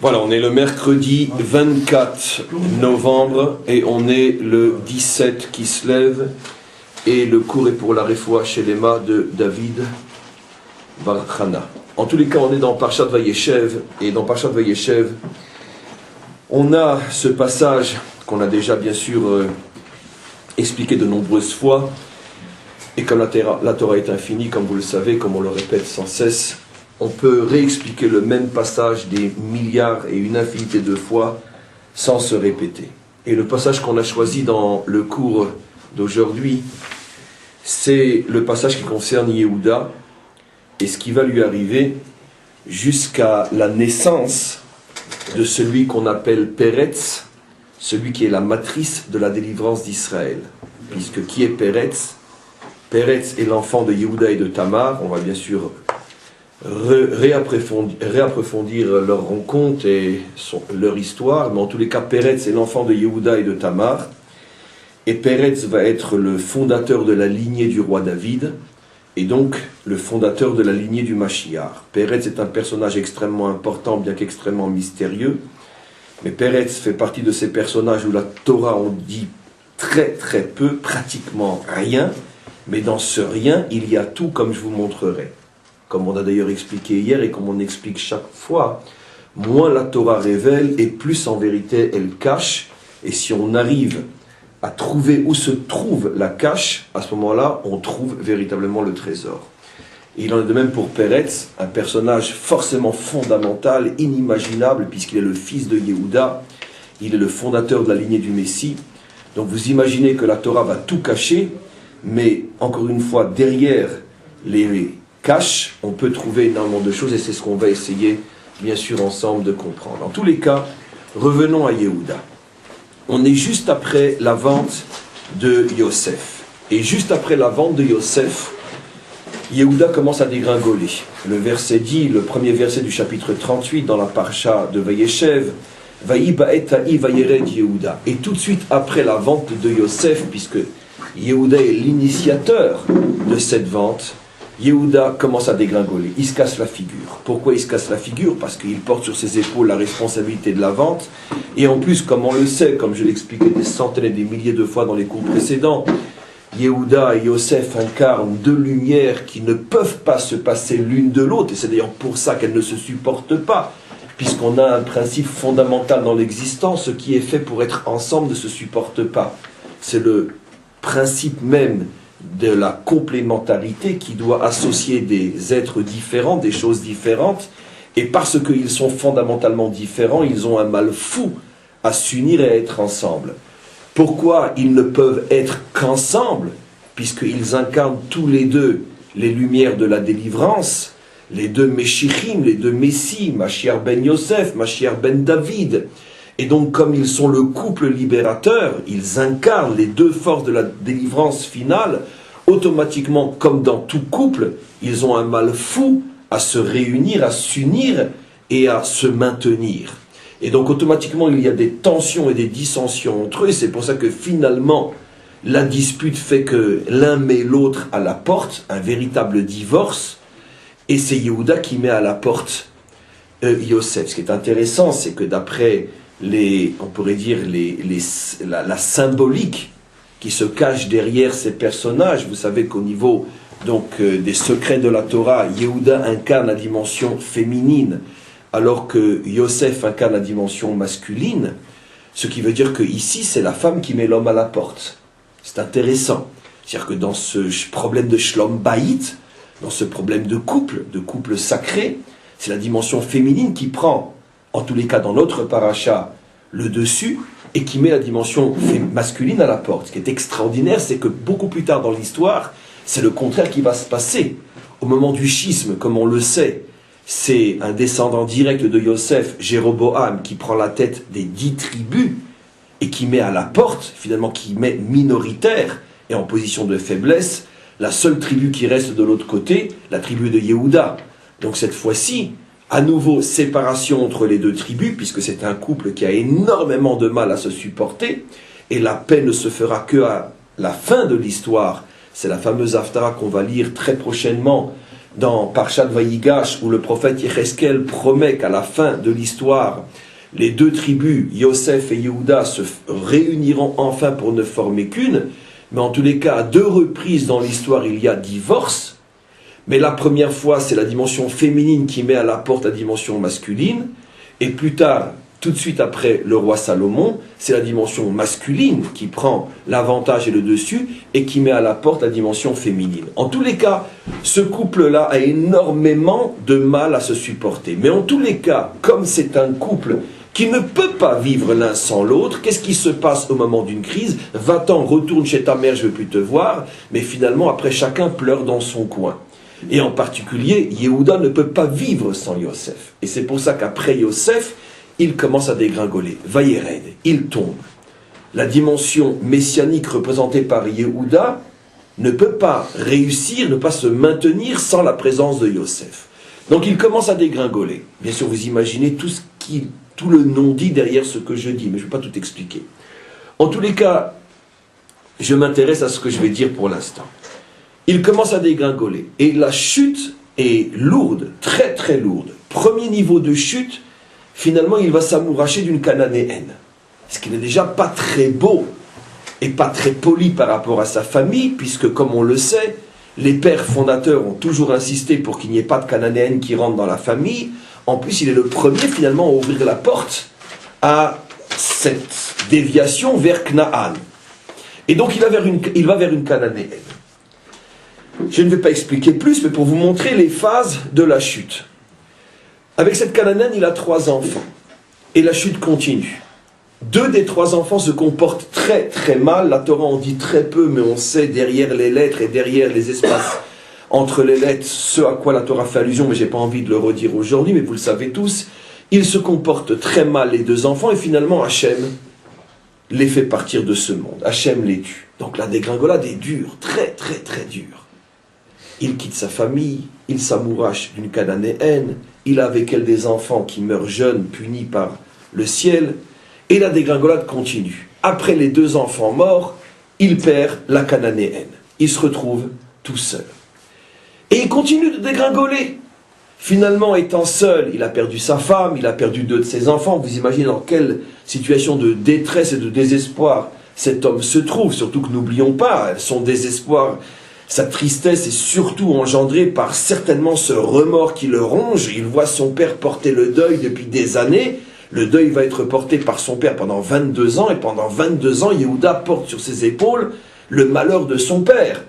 Voilà, on est le mercredi 24 novembre et on est le 17 qui se lève et le cours est pour la Refoua Shelema de David Barchana. En tous les cas, on est dans Parshat Vayeshev et dans Parshat Vayeshev, on a ce passage qu'on a déjà bien sûr expliqué de nombreuses fois et comme la Torah est infinie, comme vous le savez, comme on le répète sans cesse, on peut réexpliquer le même passage des milliards et une infinité de fois sans se répéter. Et le passage qu'on a choisi dans le cours d'aujourd'hui, c'est le passage qui concerne Yehuda et ce qui va lui arriver jusqu'à la naissance de celui qu'on appelle Peretz, celui qui est la matrice de la délivrance d'Israël. Puisque qui est Peretz? Peretz est l'enfant de Yehuda et de Tamar. On va bien sûr réapprofondir leur rencontre et leur histoire, mais en tous les cas, Peretz est l'enfant de Yehuda et de Tamar, et Peretz va être le fondateur de la lignée du roi David, et donc le fondateur de la lignée du Mashiach. Peretz est un personnage extrêmement important, bien qu'extrêmement mystérieux, mais Peretz fait partie de ces personnages où la Torah en dit très très peu, pratiquement rien, mais dans ce rien, il y a tout, comme je vous montrerai. Comme on a d'ailleurs expliqué hier et comme on explique chaque fois, moins la Torah révèle et plus en vérité elle cache. Et si on arrive à trouver où se trouve la cache, à ce moment-là, on trouve véritablement le trésor. Et il en est de même pour Peretz, un personnage forcément fondamental, inimaginable, puisqu'il est le fils de Yehuda, il est le fondateur de la lignée du Messie. Donc vous imaginez que la Torah va tout cacher, mais encore une fois, derrière les cache, on peut trouver énormément de choses et c'est ce qu'on va essayer bien sûr ensemble de comprendre. En tous les cas, revenons à Yehuda. On est juste après la vente de Yosef. Et juste après la vente de Yosef, Yehuda commence à dégringoler. Le verset dit, le premier verset du chapitre 38 dans la parasha de Vayeshev, Vayi ba'eta'i vayered Yehuda. Et tout de suite après la vente de Yosef, puisque Yehuda est l'initiateur de cette vente, Yehuda commence à dégringoler, il se casse la figure. Pourquoi il se casse la figure? Parce qu'il porte sur ses épaules la responsabilité de la vente, et en plus, comme on le sait, comme je l'expliquais des centaines et des milliers de fois dans les cours précédents, Yehuda et Yosef incarnent deux lumières qui ne peuvent pas se passer l'une de l'autre, et c'est d'ailleurs pour ça qu'elles ne se supportent pas, puisqu'on a un principe fondamental dans l'existence, ce qui est fait pour être ensemble ne se supporte pas. C'est le principe même de la complémentarité qui doit associer des êtres différents, des choses différentes, et parce qu'ils sont fondamentalement différents, ils ont un mal fou à s'unir et à être ensemble. Pourquoi ils ne peuvent être qu'ensemble? Puisqu'ils incarnent tous les deux les lumières de la délivrance, les deux Meshichim, les deux Messies, Mashiach ben Yosef, Mashiach ben David. Et donc, comme ils sont le couple libérateur, ils incarnent les deux forces de la délivrance finale, automatiquement, comme dans tout couple, ils ont un mal fou à se réunir, à s'unir et à se maintenir. Et donc, automatiquement, il y a des tensions et des dissensions entre eux, et c'est pour ça que finalement, la dispute fait que l'un met l'autre à la porte, un véritable divorce, et c'est Yehuda qui met à la porte Yosef. Ce qui est intéressant, c'est que d'après on pourrait dire la symbolique qui se cache derrière ces personnages. Vous savez qu'au niveau des secrets de la Torah, Yehuda incarne la dimension féminine, alors que Yosef incarne la dimension masculine, ce qui veut dire que ici c'est la femme qui met l'homme à la porte. C'est intéressant. C'est-à-dire que dans ce problème de Shlom Bayit, dans ce problème de couple sacré, c'est la dimension féminine qui prend, en tous les cas dans notre paracha, le dessus, et qui met la dimension masculine à la porte. Ce qui est extraordinaire, c'est que beaucoup plus tard dans l'histoire, c'est le contraire qui va se passer. Au moment du schisme, comme on le sait, c'est un descendant direct de Yosef, Jéroboam, qui prend la tête des 10 tribus, et qui met à la porte, finalement qui met minoritaire, et en position de faiblesse, la seule tribu qui reste de l'autre côté, la tribu de Yehuda. Donc cette fois-ci, à nouveau, séparation entre les deux tribus, puisque c'est un couple qui a énormément de mal à se supporter, et la paix ne se fera que à la fin de l'histoire. C'est la fameuse Haftara qu'on va lire très prochainement, dans Parshat Vayigash, où le prophète Yecheskel promet qu'à la fin de l'histoire, les deux tribus, Yosef et Yehuda, se réuniront enfin pour ne former qu'une, mais en tous les cas, à 2 reprises dans l'histoire, il y a divorce. Mais la première fois, c'est la dimension féminine qui met à la porte la dimension masculine. Et plus tard, tout de suite après le roi Salomon, c'est la dimension masculine qui prend l'avantage et le dessus et qui met à la porte la dimension féminine. En tous les cas, ce couple-là a énormément de mal à se supporter. Mais en tous les cas, comme c'est un couple qui ne peut pas vivre l'un sans l'autre, qu'est-ce qui se passe au moment d'une crise? Va-t'en, retourne chez ta mère, je ne veux plus te voir. Mais finalement, après, chacun pleure dans son coin. Et en particulier, Yehuda ne peut pas vivre sans Yosef. Et c'est pour ça qu'après Yosef, il commence à dégringoler. Vayered, il tombe. La dimension messianique représentée par Yehuda ne peut pas réussir, ne pas se maintenir sans la présence de Yosef. Donc il commence à dégringoler. Bien sûr, vous imaginez tout le non-dit derrière ce que je dis, mais je ne vais pas tout expliquer. En tous les cas, je m'intéresse à ce que je vais dire pour l'instant. Il commence à dégringoler. Et la chute est lourde, très très lourde. Premier niveau de chute, finalement il va s'amouracher d'une cananéenne. Ce qui n'est déjà pas très beau et pas très poli par rapport à sa famille, puisque comme on le sait, les pères fondateurs ont toujours insisté pour qu'il n'y ait pas de cananéenne qui rentre dans la famille. En plus, il est le premier finalement à ouvrir la porte à cette déviation vers Canaan. Et donc il va vers une cananéenne. Je ne vais pas expliquer plus, mais pour vous montrer les phases de la chute. Avec cette cananéenne, il a 3 enfants. Et la chute continue. 2 des 3 enfants se comportent très très mal. La Torah en dit très peu, mais on sait derrière les lettres et derrière les espaces entre les lettres, ce à quoi la Torah fait allusion, mais je n'ai pas envie de le redire aujourd'hui, mais vous le savez tous. Ils se comportent très mal, les 2 enfants, et finalement Hachem les fait partir de ce monde. Hachem les tue. Donc la dégringolade est dure, très très très dure. Il quitte sa famille, il s'amourache d'une cananéenne, il a avec elle des enfants qui meurent jeunes, punis par le ciel, et la dégringolade continue. Après les 2 enfants morts, il perd la cananéenne. Il se retrouve tout seul. Et il continue de dégringoler. Finalement, étant seul, il a perdu sa femme, il a perdu 2 de ses enfants. Vous imaginez dans quelle situation de détresse et de désespoir cet homme se trouve. Surtout que n'oublions pas, son désespoir, sa tristesse est surtout engendrée par certainement ce remords qui le ronge. Il voit son père porter le deuil depuis des années. Le deuil va être porté par son père pendant 22 ans. Et pendant 22 ans, Yehuda porte sur ses épaules le malheur de son père.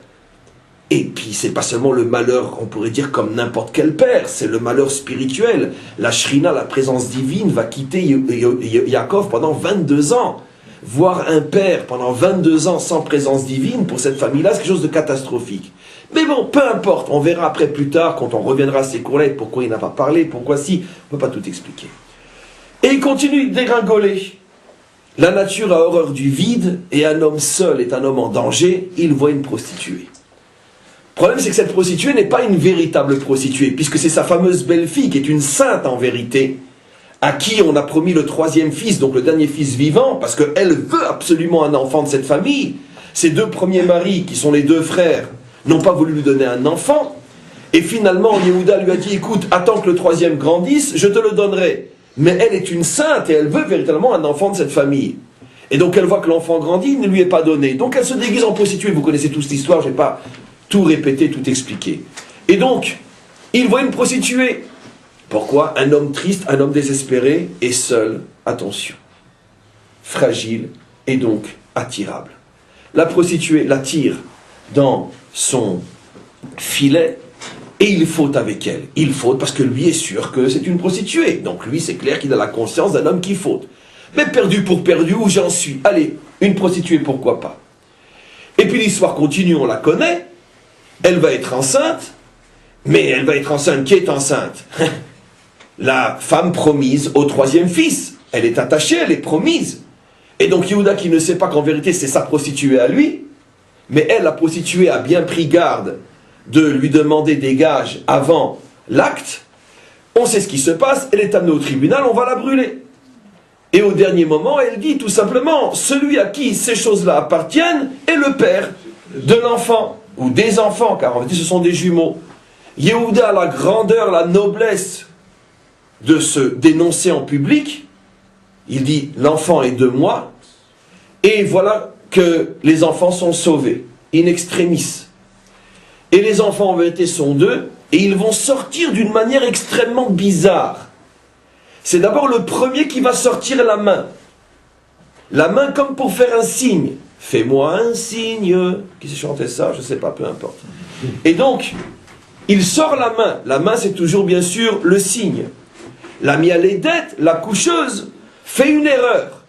Et puis, c'est pas seulement le malheur, on pourrait dire comme n'importe quel père, c'est le malheur spirituel. La Shrina, la présence divine, va quitter Yaakov pendant 22 ans. Voir un père pendant 22 ans sans présence divine, pour cette famille-là, c'est quelque chose de catastrophique. Mais bon, peu importe, on verra après plus tard, quand on reviendra à ces cours-là, pourquoi il n'a pas parlé, pourquoi si, on ne peut pas tout expliquer. Et il continue de dégringoler. La nature a horreur du vide, et un homme seul est un homme en danger, il voit une prostituée. Le problème, c'est que cette prostituée n'est pas une véritable prostituée, puisque c'est sa fameuse belle-fille, qui est une sainte en vérité, à qui on a promis le 3e fils, donc le dernier fils vivant, parce qu'elle veut absolument un enfant de cette famille. Ses 2 premiers maris, qui sont les 2 frères, n'ont pas voulu lui donner un enfant, et finalement, Yehuda lui a dit, écoute, attends que le 3e grandisse, je te le donnerai. Mais elle est une sainte, et elle veut véritablement un enfant de cette famille. Et donc elle voit que l'enfant grandit, il ne lui est pas donné. Donc elle se déguise en prostituée, vous connaissez tous l'histoire, je ne vais pas tout répéter, tout expliquer. Et donc, il voit une prostituée. Pourquoi? Un homme triste, un homme désespéré et seul, attention, fragile et donc attirable. La prostituée l'attire dans son filet et il faute avec elle. Il faute parce que lui est sûr que c'est une prostituée. Donc lui, c'est clair qu'il a la conscience d'un homme qui faute. Mais perdu pour perdu, où j'en suis? Allez, une prostituée, pourquoi pas? Et puis l'histoire continue, on la connaît. Elle va être enceinte, mais elle va être enceinte. Qui est enceinte? La femme promise au 3e fils. Elle est attachée, elle est promise. Et donc Yehuda, qui ne sait pas qu'en vérité c'est sa prostituée à lui, mais elle, la prostituée, a bien pris garde de lui demander des gages avant l'acte. On sait ce qui se passe, elle est amenée au tribunal, on va la brûler. Et au dernier moment, elle dit tout simplement, celui à qui ces choses-là appartiennent est le père de l'enfant. Ou des enfants, car en fait ce sont des jumeaux. Yehuda a la grandeur, la noblesse de se dénoncer en public. Il dit, l'enfant est de moi. Et voilà que les enfants sont sauvés, in extremis. Et les enfants en vérité sont d'eux, et ils vont sortir d'une manière extrêmement bizarre. C'est d'abord le premier qui va sortir la main. La main comme pour faire un signe. Fais-moi un signe. Qui s'est chanté ça? Je ne sais pas, peu importe. Et donc, il sort la main. La main, c'est toujours bien sûr le signe. La mialédette, la coucheuse, fait une erreur.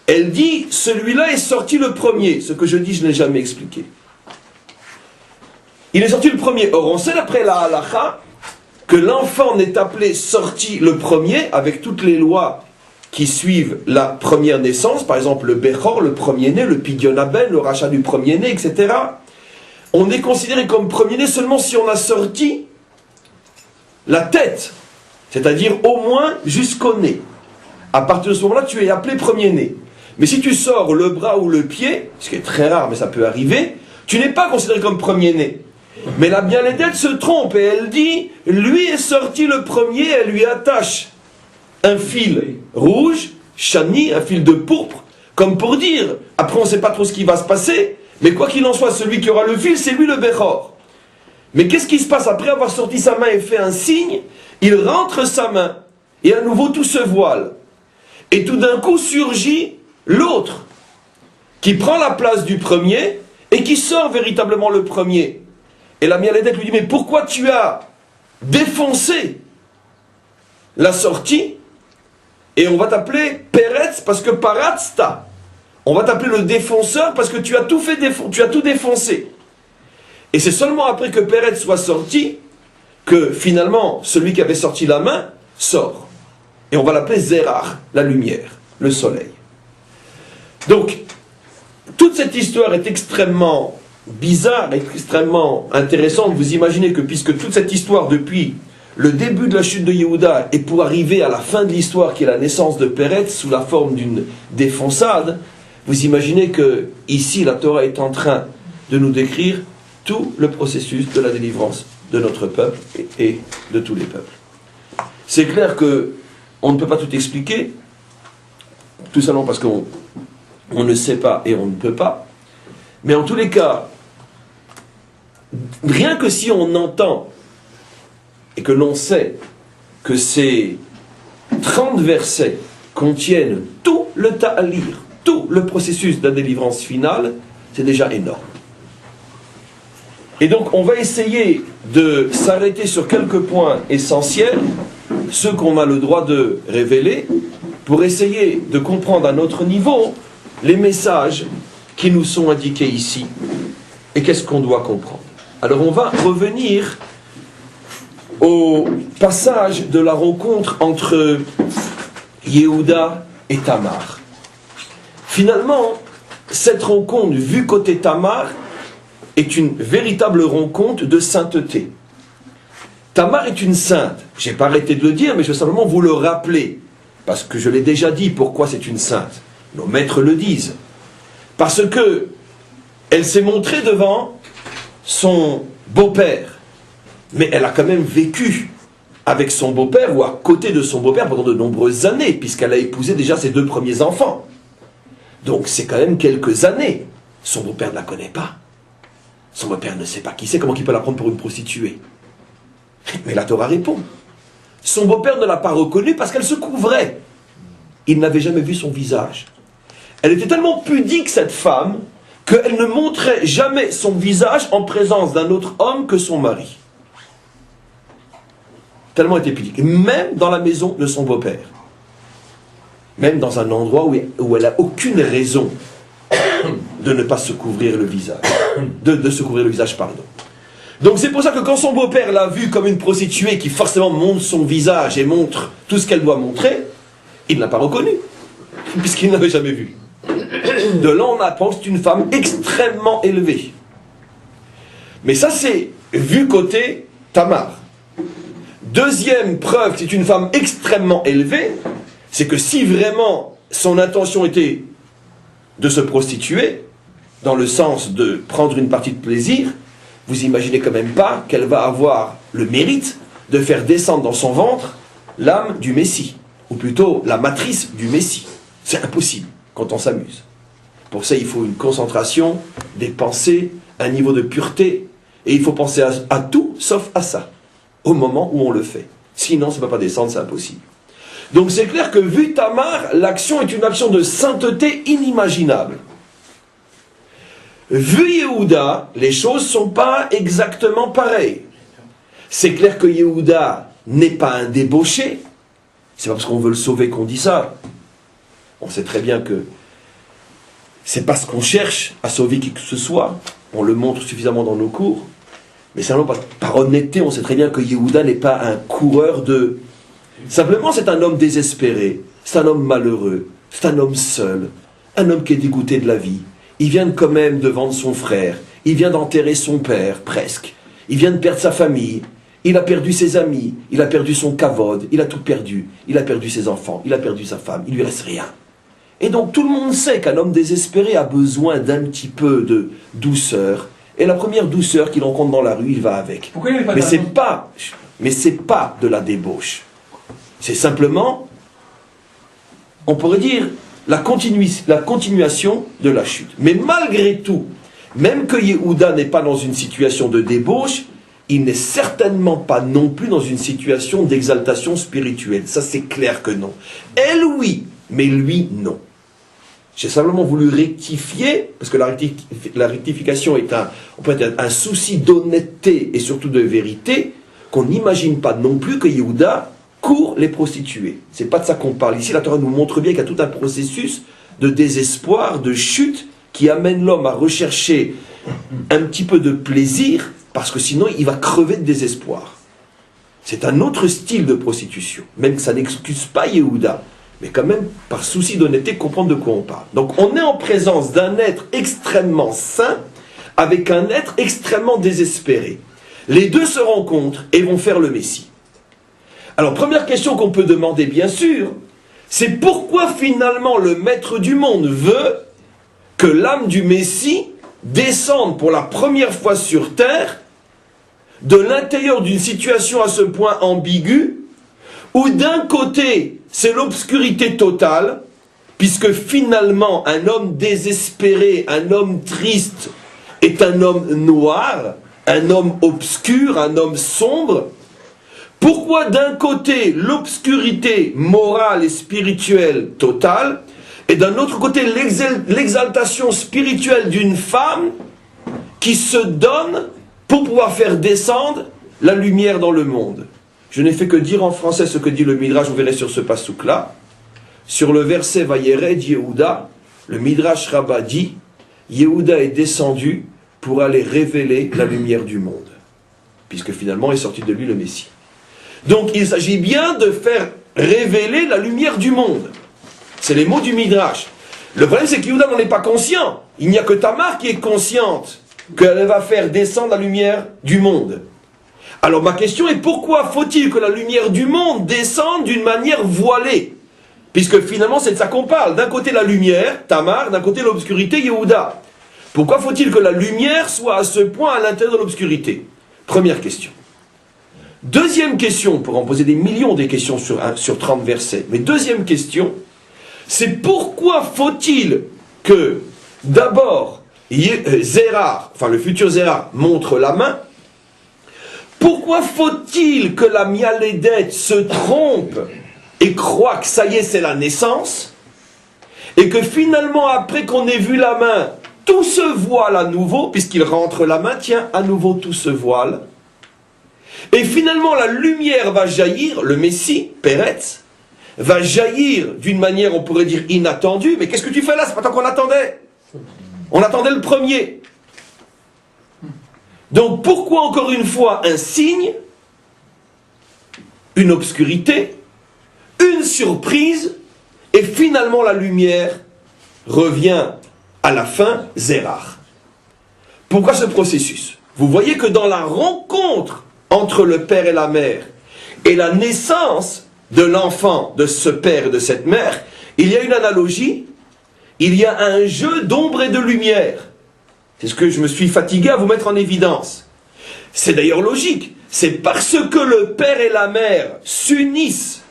Elle dit, celui-là est sorti le premier. Ce que je dis, je ne l'ai jamais expliqué. Il est sorti le premier. Or, on sait d'après la halakha que l'enfant n'est appelé sorti le premier avec toutes les lois qui suivent la première naissance, par exemple le Bechor, le premier-né, le Pidyon Haben, le rachat du premier-né, etc. On est considéré comme premier-né seulement si on a sorti la tête, c'est-à-dire au moins jusqu'au nez. À partir de ce moment-là, tu es appelé premier-né. Mais si tu sors le bras ou le pied, ce qui est très rare, mais ça peut arriver, tu n'es pas considéré comme premier-né. Mais la Bialédette se trompe et elle dit, lui est sorti le premier, elle lui attache un fil rouge, chani, un fil de pourpre, comme pour dire, après on ne sait pas trop ce qui va se passer, mais quoi qu'il en soit, celui qui aura le fil, c'est lui le Bechor. Mais qu'est-ce qui se passe après avoir sorti sa main et fait un signe? Il rentre sa main, et à nouveau tout se voile. Et tout d'un coup surgit l'autre, qui prend la place du premier, et qui sort véritablement le premier. Et la Mialédette lui dit, mais pourquoi tu as défoncé la sortie? Et on va t'appeler Peretz parce que Paratzta. On va t'appeler le défonceur parce que tu as tout fait tu as tout défoncé. Et c'est seulement après que Peretz soit sorti que finalement celui qui avait sorti la main sort. Et on va l'appeler Zerach, la lumière, le soleil. Donc, toute cette histoire est extrêmement bizarre, extrêmement intéressante. Vous imaginez que puisque toute cette histoire depuis le début de la chute de Yehuda et pour arriver à la fin de l'histoire qui est la naissance de Peretz sous la forme d'une défonçade, vous imaginez que ici la Torah est en train de nous décrire tout le processus de la délivrance de notre peuple et de tous les peuples. C'est clair que on ne peut pas tout expliquer, tout simplement parce qu'on ne sait pas et on ne peut pas, mais en tous les cas, rien que si on entend et que l'on sait que ces 30 versets contiennent tout le ta'alir, tout le processus de la délivrance finale, c'est déjà énorme. Et donc on va essayer de s'arrêter sur quelques points essentiels, ceux qu'on a le droit de révéler, pour essayer de comprendre à notre niveau les messages qui nous sont indiqués ici, et qu'est-ce qu'on doit comprendre. Alors on va revenir au passage de la rencontre entre Yehuda et Tamar. Finalement, cette rencontre, vue côté Tamar, est une véritable rencontre de sainteté. Tamar est une sainte. Je n'ai pas arrêté de le dire, mais je veux simplement vous le rappeler, parce que je l'ai déjà dit, pourquoi c'est une sainte. Nos maîtres le disent. Parce que elle s'est montrée devant son beau-père. Mais elle a quand même vécu avec son beau-père ou à côté de son beau-père pendant de nombreuses années, puisqu'elle a épousé déjà ses 2 premiers enfants. Donc c'est quand même quelques années. Son beau-père ne la connaît pas. Son beau-père ne sait pas qui c'est, comment il peut la prendre pour une prostituée? Mais la Torah répond. Son beau-père ne l'a pas reconnue parce qu'elle se couvrait. Il n'avait jamais vu son visage. Elle était tellement pudique, cette femme, qu'elle ne montrait jamais son visage en présence d'un autre homme que son mari. Tellement elle était pudique. Même dans la maison de son beau-père. Même dans un endroit où elle n'a aucune raison de ne pas se couvrir le visage. De se couvrir le visage, pardon. Donc c'est pour ça que quand son beau-père l'a vue comme une prostituée qui forcément montre son visage et montre tout ce qu'elle doit montrer, il ne l'a pas reconnue, puisqu'il ne l'avait jamais vue. De là on apprend que c'est une femme extrêmement élevée. Mais ça c'est vu côté Tamar. Deuxième preuve que c'est une femme extrêmement élevée, c'est que si vraiment son intention était de se prostituer, dans le sens de prendre une partie de plaisir, vous imaginez quand même pas qu'elle va avoir le mérite de faire descendre dans son ventre l'âme du Messie, ou plutôt la matrice du Messie. C'est impossible quand on s'amuse. Pour ça, il faut une concentration, des pensées, un niveau de pureté, et il faut penser à tout sauf à ça, au moment où on le fait. Sinon, ça ne peut pas descendre, c'est impossible. Donc c'est clair que vu Tamar, l'action est une action de sainteté inimaginable. Vu Yehuda, les choses ne sont pas exactement pareilles. C'est clair que Yehuda n'est pas un débauché. C'est pas parce qu'on veut le sauver qu'on dit ça. On sait très bien que c'est parce qu'on cherche à sauver qui que ce soit. On le montre suffisamment dans nos cours. Mais simplement par honnêteté, on sait très bien que Yehuda n'est pas un coureur de... Simplement, c'est un homme désespéré. C'est un homme malheureux. C'est un homme seul. Un homme qui est dégoûté de la vie. Il vient quand même de vendre son frère. Il vient d'enterrer son père, presque. Il vient de perdre sa famille. Il a perdu ses amis. Il a perdu son kavod. Il a tout perdu. Il a perdu ses enfants. Il a perdu sa femme. Il lui reste rien. Et donc tout le monde sait qu'un homme désespéré a besoin d'un petit peu de douceur. Et la première douceur qu'il rencontre dans la rue, il va avec. Pourquoi il mais c'est pas de la débauche. C'est simplement, on pourrait dire, la continuation de la chute. Mais malgré tout, même que Yehuda n'est pas dans une situation de débauche, il n'est certainement pas non plus dans une situation d'exaltation spirituelle. Ça, c'est clair que non. Elle, oui, mais lui, non. J'ai simplement voulu rectifier, parce que la rectification est on peut dire un souci d'honnêteté et surtout de vérité, qu'on n'imagine pas non plus que Yehuda court les prostituées. C'est pas de ça qu'on parle. Ici, la Torah nous montre bien qu'il y a tout un processus de désespoir, de chute, qui amène l'homme à rechercher un petit peu de plaisir, parce que sinon, il va crever de désespoir. C'est un autre style de prostitution, même que ça n'excuse pas Yehuda. Mais quand même, par souci d'honnêteté, comprendre de quoi on parle. Donc, on est en présence d'un être extrêmement saint, avec un être extrêmement désespéré. Les deux se rencontrent et vont faire le Messie. Alors, première question qu'on peut demander, bien sûr, c'est pourquoi finalement le maître du monde veut que l'âme du Messie descende pour la première fois sur terre de l'intérieur d'une situation à ce point ambiguë, où d'un côté, c'est l'obscurité totale, puisque finalement, un homme désespéré, un homme triste, est un homme noir, un homme obscur, un homme sombre. Pourquoi d'un côté l'obscurité morale et spirituelle totale, et d'un autre côté l'exaltation spirituelle d'une femme qui se donne pour pouvoir faire descendre la lumière dans le monde? Je n'ai fait que dire en français ce que dit le Midrash, vous verrez sur ce passouk-là. Sur le verset Vayered Yehuda, le Midrash Rabbah dit, Yehuda est descendu pour aller révéler la lumière du monde, puisque finalement est sorti de lui le Messie. Donc il s'agit bien de faire révéler la lumière du monde. C'est les mots du Midrash. Le problème c'est que Yehuda n'en est pas conscient. Il n'y a que Tamar qui est consciente qu'elle va faire descendre la lumière du monde. Alors ma question est, pourquoi faut-il que la lumière du monde descende d'une manière voilée? Puisque finalement c'est de ça qu'on parle. D'un côté la lumière, Tamar, d'un côté l'obscurité, Yehuda. Pourquoi faut-il que la lumière soit à ce point à l'intérieur de l'obscurité? Première question. Deuxième question, on pourrait en poser des millions de questions sur 30 versets. Mais deuxième question, c'est pourquoi faut-il que d'abord Zérar, enfin le futur Zérar, montre la main? Pourquoi faut-il que la Mialédette se trompe et croit que ça y est, c'est la naissance, et que finalement, après qu'on ait vu la main, tout se voile à nouveau, puisqu'il rentre la main, tiens, à nouveau tout se voile, et finalement la lumière va jaillir, le Messie, Péretz, va jaillir d'une manière, on pourrait dire, inattendue, mais qu'est-ce que tu fais là? C'est pas tant qu'on attendait. On attendait le premier. Donc pourquoi encore une fois un signe, une obscurité, une surprise, et finalement la lumière revient à la fin, Zérar. Pourquoi ce processus? Vous voyez que dans la rencontre entre le père et la mère, et la naissance de l'enfant, de ce père et de cette mère, il y a une analogie, il y a un jeu d'ombre et de lumière. C'est ce que je me suis fatigué à vous mettre en évidence. C'est d'ailleurs logique. C'est parce que le père et la mère s'unissent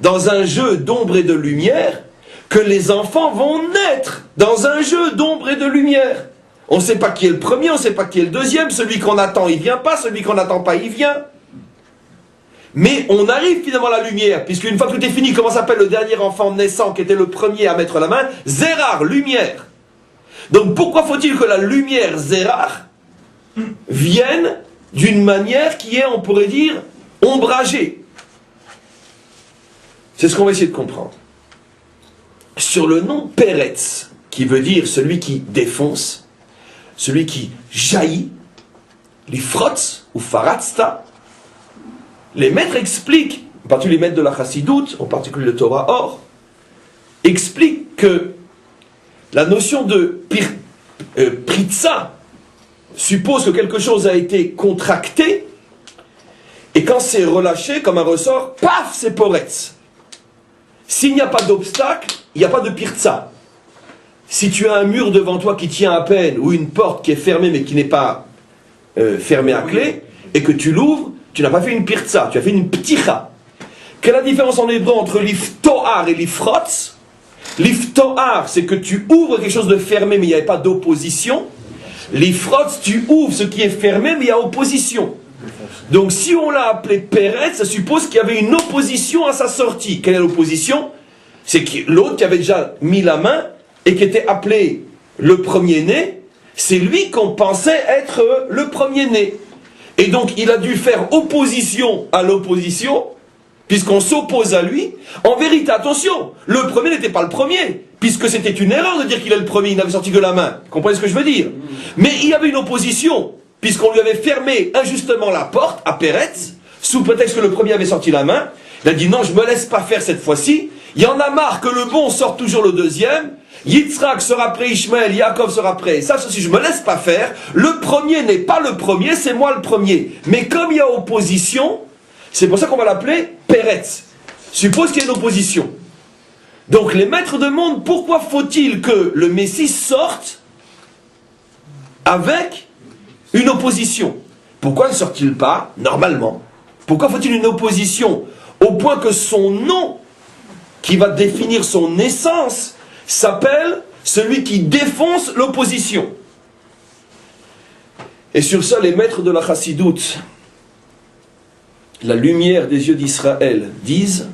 dans un jeu d'ombre et de lumière que les enfants vont naître dans un jeu d'ombre et de lumière. On ne sait pas qui est le premier, on ne sait pas qui est le deuxième. Celui qu'on attend, il vient pas. Celui qu'on n'attend pas, il vient. Mais on arrive finalement à la lumière, puisqu'une fois que tout est fini, comment s'appelle le dernier enfant naissant qui était le premier à mettre la main? Zérar, lumière. Donc pourquoi faut-il que la lumière Zérar vienne d'une manière qui est, on pourrait dire, ombragée? C'est ce qu'on va essayer de comprendre. Sur le nom Peretz, qui veut dire celui qui défonce, celui qui jaillit, les frotz ou faratzta, les maîtres expliquent, en particulier les maîtres de la Chassidoute, en particulier le Torah Or, expliquent que la notion de pritza suppose que quelque chose a été contracté, et quand c'est relâché comme un ressort, paf, c'est poretz. S'il n'y a pas d'obstacle, il n'y a pas de pirtza. Si tu as un mur devant toi qui tient à peine, ou une porte qui est fermée mais qui n'est pas fermée à clé, et que tu l'ouvres, tu n'as pas fait une pirtza, tu as fait une pticha. Quelle est la différence en hébreu entre l'iftoar et l'ifrotz? L'iftoar, c'est que tu ouvres quelque chose de fermé mais il n'y avait pas d'opposition. L'ifrotz, tu ouvres ce qui est fermé mais il y a opposition. Donc si on l'a appelé Péret, ça suppose qu'il y avait une opposition à sa sortie. Quelle est l'opposition? C'est que l'autre qui avait déjà mis la main et qui était appelé le premier-né, c'est lui qu'on pensait être le premier-né. Et donc il a dû faire opposition à l'opposition, puisqu'on s'oppose à lui. En vérité, attention, le premier n'était pas le premier, puisque c'était une erreur de dire qu'il est le premier, il n'avait sorti que la main. Vous comprenez ce que je veux dire? Mais il y avait une opposition, puisqu'on lui avait fermé injustement la porte à Péretz, sous prétexte que le premier avait sorti la main. Il a dit non, je ne me laisse pas faire cette fois-ci. Il y en a marre que le bon sorte toujours le deuxième. Yitzhak sera prêt Ishmaël, Yaakov sera prêt. Ça, si je ne me laisse pas faire, le premier n'est pas le premier, c'est moi le premier. Mais comme il y a opposition, c'est pour ça qu'on va l'appeler Péretz. Suppose qu'il y a une opposition. Donc les maîtres de monde, pourquoi faut-il que le Messie sorte avec une opposition? Pourquoi ne sort-il pas normalement? Pourquoi faut-il une opposition au point que son nom, qui va définir son essence, s'appelle celui qui défonce l'opposition? Et sur ça, les maîtres de la Chassidoute, la lumière des yeux d'Israël, disent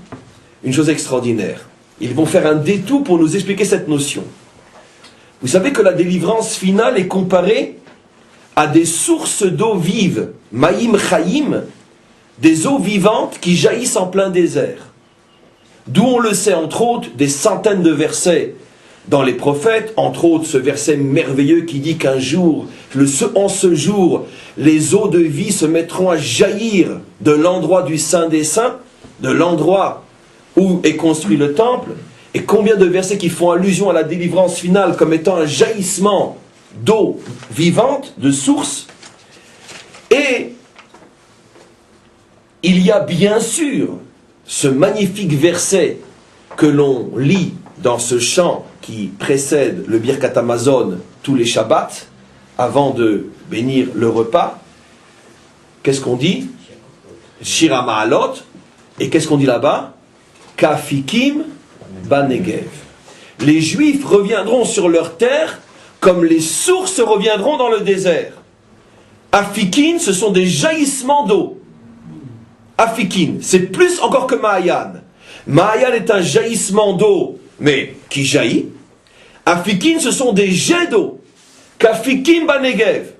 une chose extraordinaire. Ils vont faire un détour pour nous expliquer cette notion. Vous savez que la délivrance finale est comparée à des sources d'eau vive, Maïm Chaïm, des eaux vivantes qui jaillissent en plein désert. D'où on le sait, entre autres, des centaines de versets dans les prophètes, entre autres ce verset merveilleux qui dit qu'un jour, en ce jour, les eaux de vie se mettront à jaillir de l'endroit du Saint des Saints, de l'endroit où est construit le temple. Et combien de versets qui font allusion à la délivrance finale comme étant un jaillissement d'eau vivante, de source. Et il y a bien sûr ce magnifique verset que l'on lit dans ce chant qui précède le Birkat Hamazon tous les Shabbats, avant de bénir le repas. Qu'est-ce qu'on dit? Shir HaMa'alot. Et qu'est-ce qu'on dit là-bas? Kafikim Banegev. Les Juifs reviendront sur leur terre comme les sources reviendront dans le désert. Afikin, ce sont des jaillissements d'eau. Afikin, c'est plus encore que Ma'ayan. Ma'ayan est un jaillissement d'eau, mais qui jaillit. Afikin, ce sont des jets d'eau. Kafikim Banegev.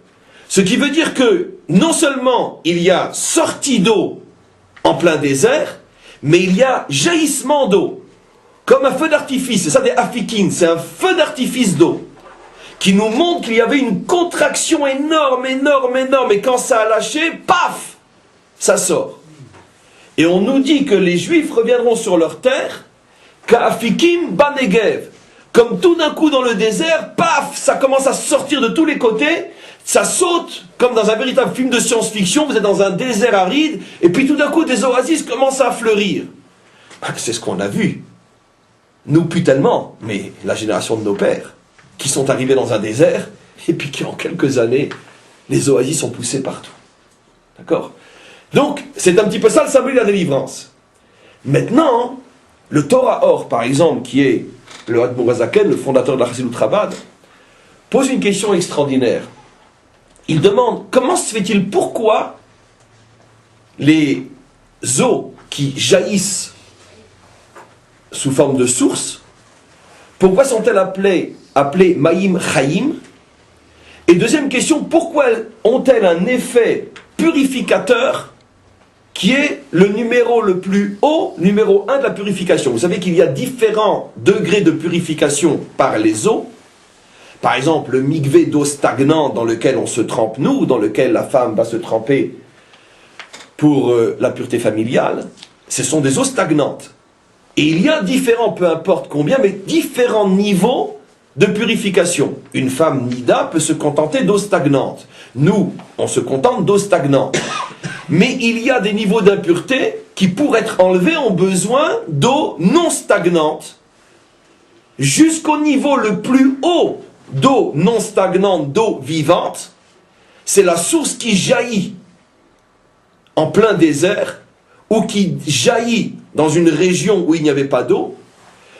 Ce qui veut dire que non seulement il y a sortie d'eau en plein désert, mais il y a jaillissement d'eau. Comme un feu d'artifice. C'est ça des Afikin, c'est un feu d'artifice d'eau. Qui nous montre qu'il y avait une contraction énorme, énorme, énorme. Et quand ça a lâché, paf, ça sort. Et on nous dit que les Juifs reviendront sur leur terre, Ka'afikim Banegev. Comme tout d'un coup dans le désert, paf, ça commence à sortir de tous les côtés, ça saute, comme dans un véritable film de science-fiction, vous êtes dans un désert aride, et puis tout d'un coup des oasis commencent à fleurir. C'est ce qu'on a vu. Nous, plus tellement, mais la génération de nos pères, qui sont arrivés dans un désert, et puis qui en quelques années, les oasis sont poussées partout. D'accord? Donc, c'est un petit peu ça le symbole de la délivrance. Maintenant, le Torah Or, par exemple, qui est le Admour HaZaken, le fondateur de la Chassidut Chabad, pose une question extraordinaire. Il demande, comment se fait-il, pourquoi les eaux qui jaillissent sous forme de source, pourquoi sont-elles appelées Maïm Chaim? Et deuxième question, pourquoi ont-elles un effet purificateur qui est le numéro le plus haut, numéro 1 de la purification? Vous savez qu'il y a différents degrés de purification par les eaux. Par exemple, le mikvé d'eau stagnante dans lequel on se trempe nous, dans lequel la femme va se tremper pour la pureté familiale, ce sont des eaux stagnantes. Et il y a différents, peu importe combien, mais différents niveaux de purification. Une femme nida peut se contenter d'eau stagnante. Nous, on se contente d'eau stagnante. Mais il y a des niveaux d'impureté qui, pour être enlevés, ont besoin d'eau non stagnante. Jusqu'au niveau le plus haut d'eau non stagnante, d'eau vivante, c'est la source qui jaillit en plein désert ou qui jaillit dans une région où il n'y avait pas d'eau.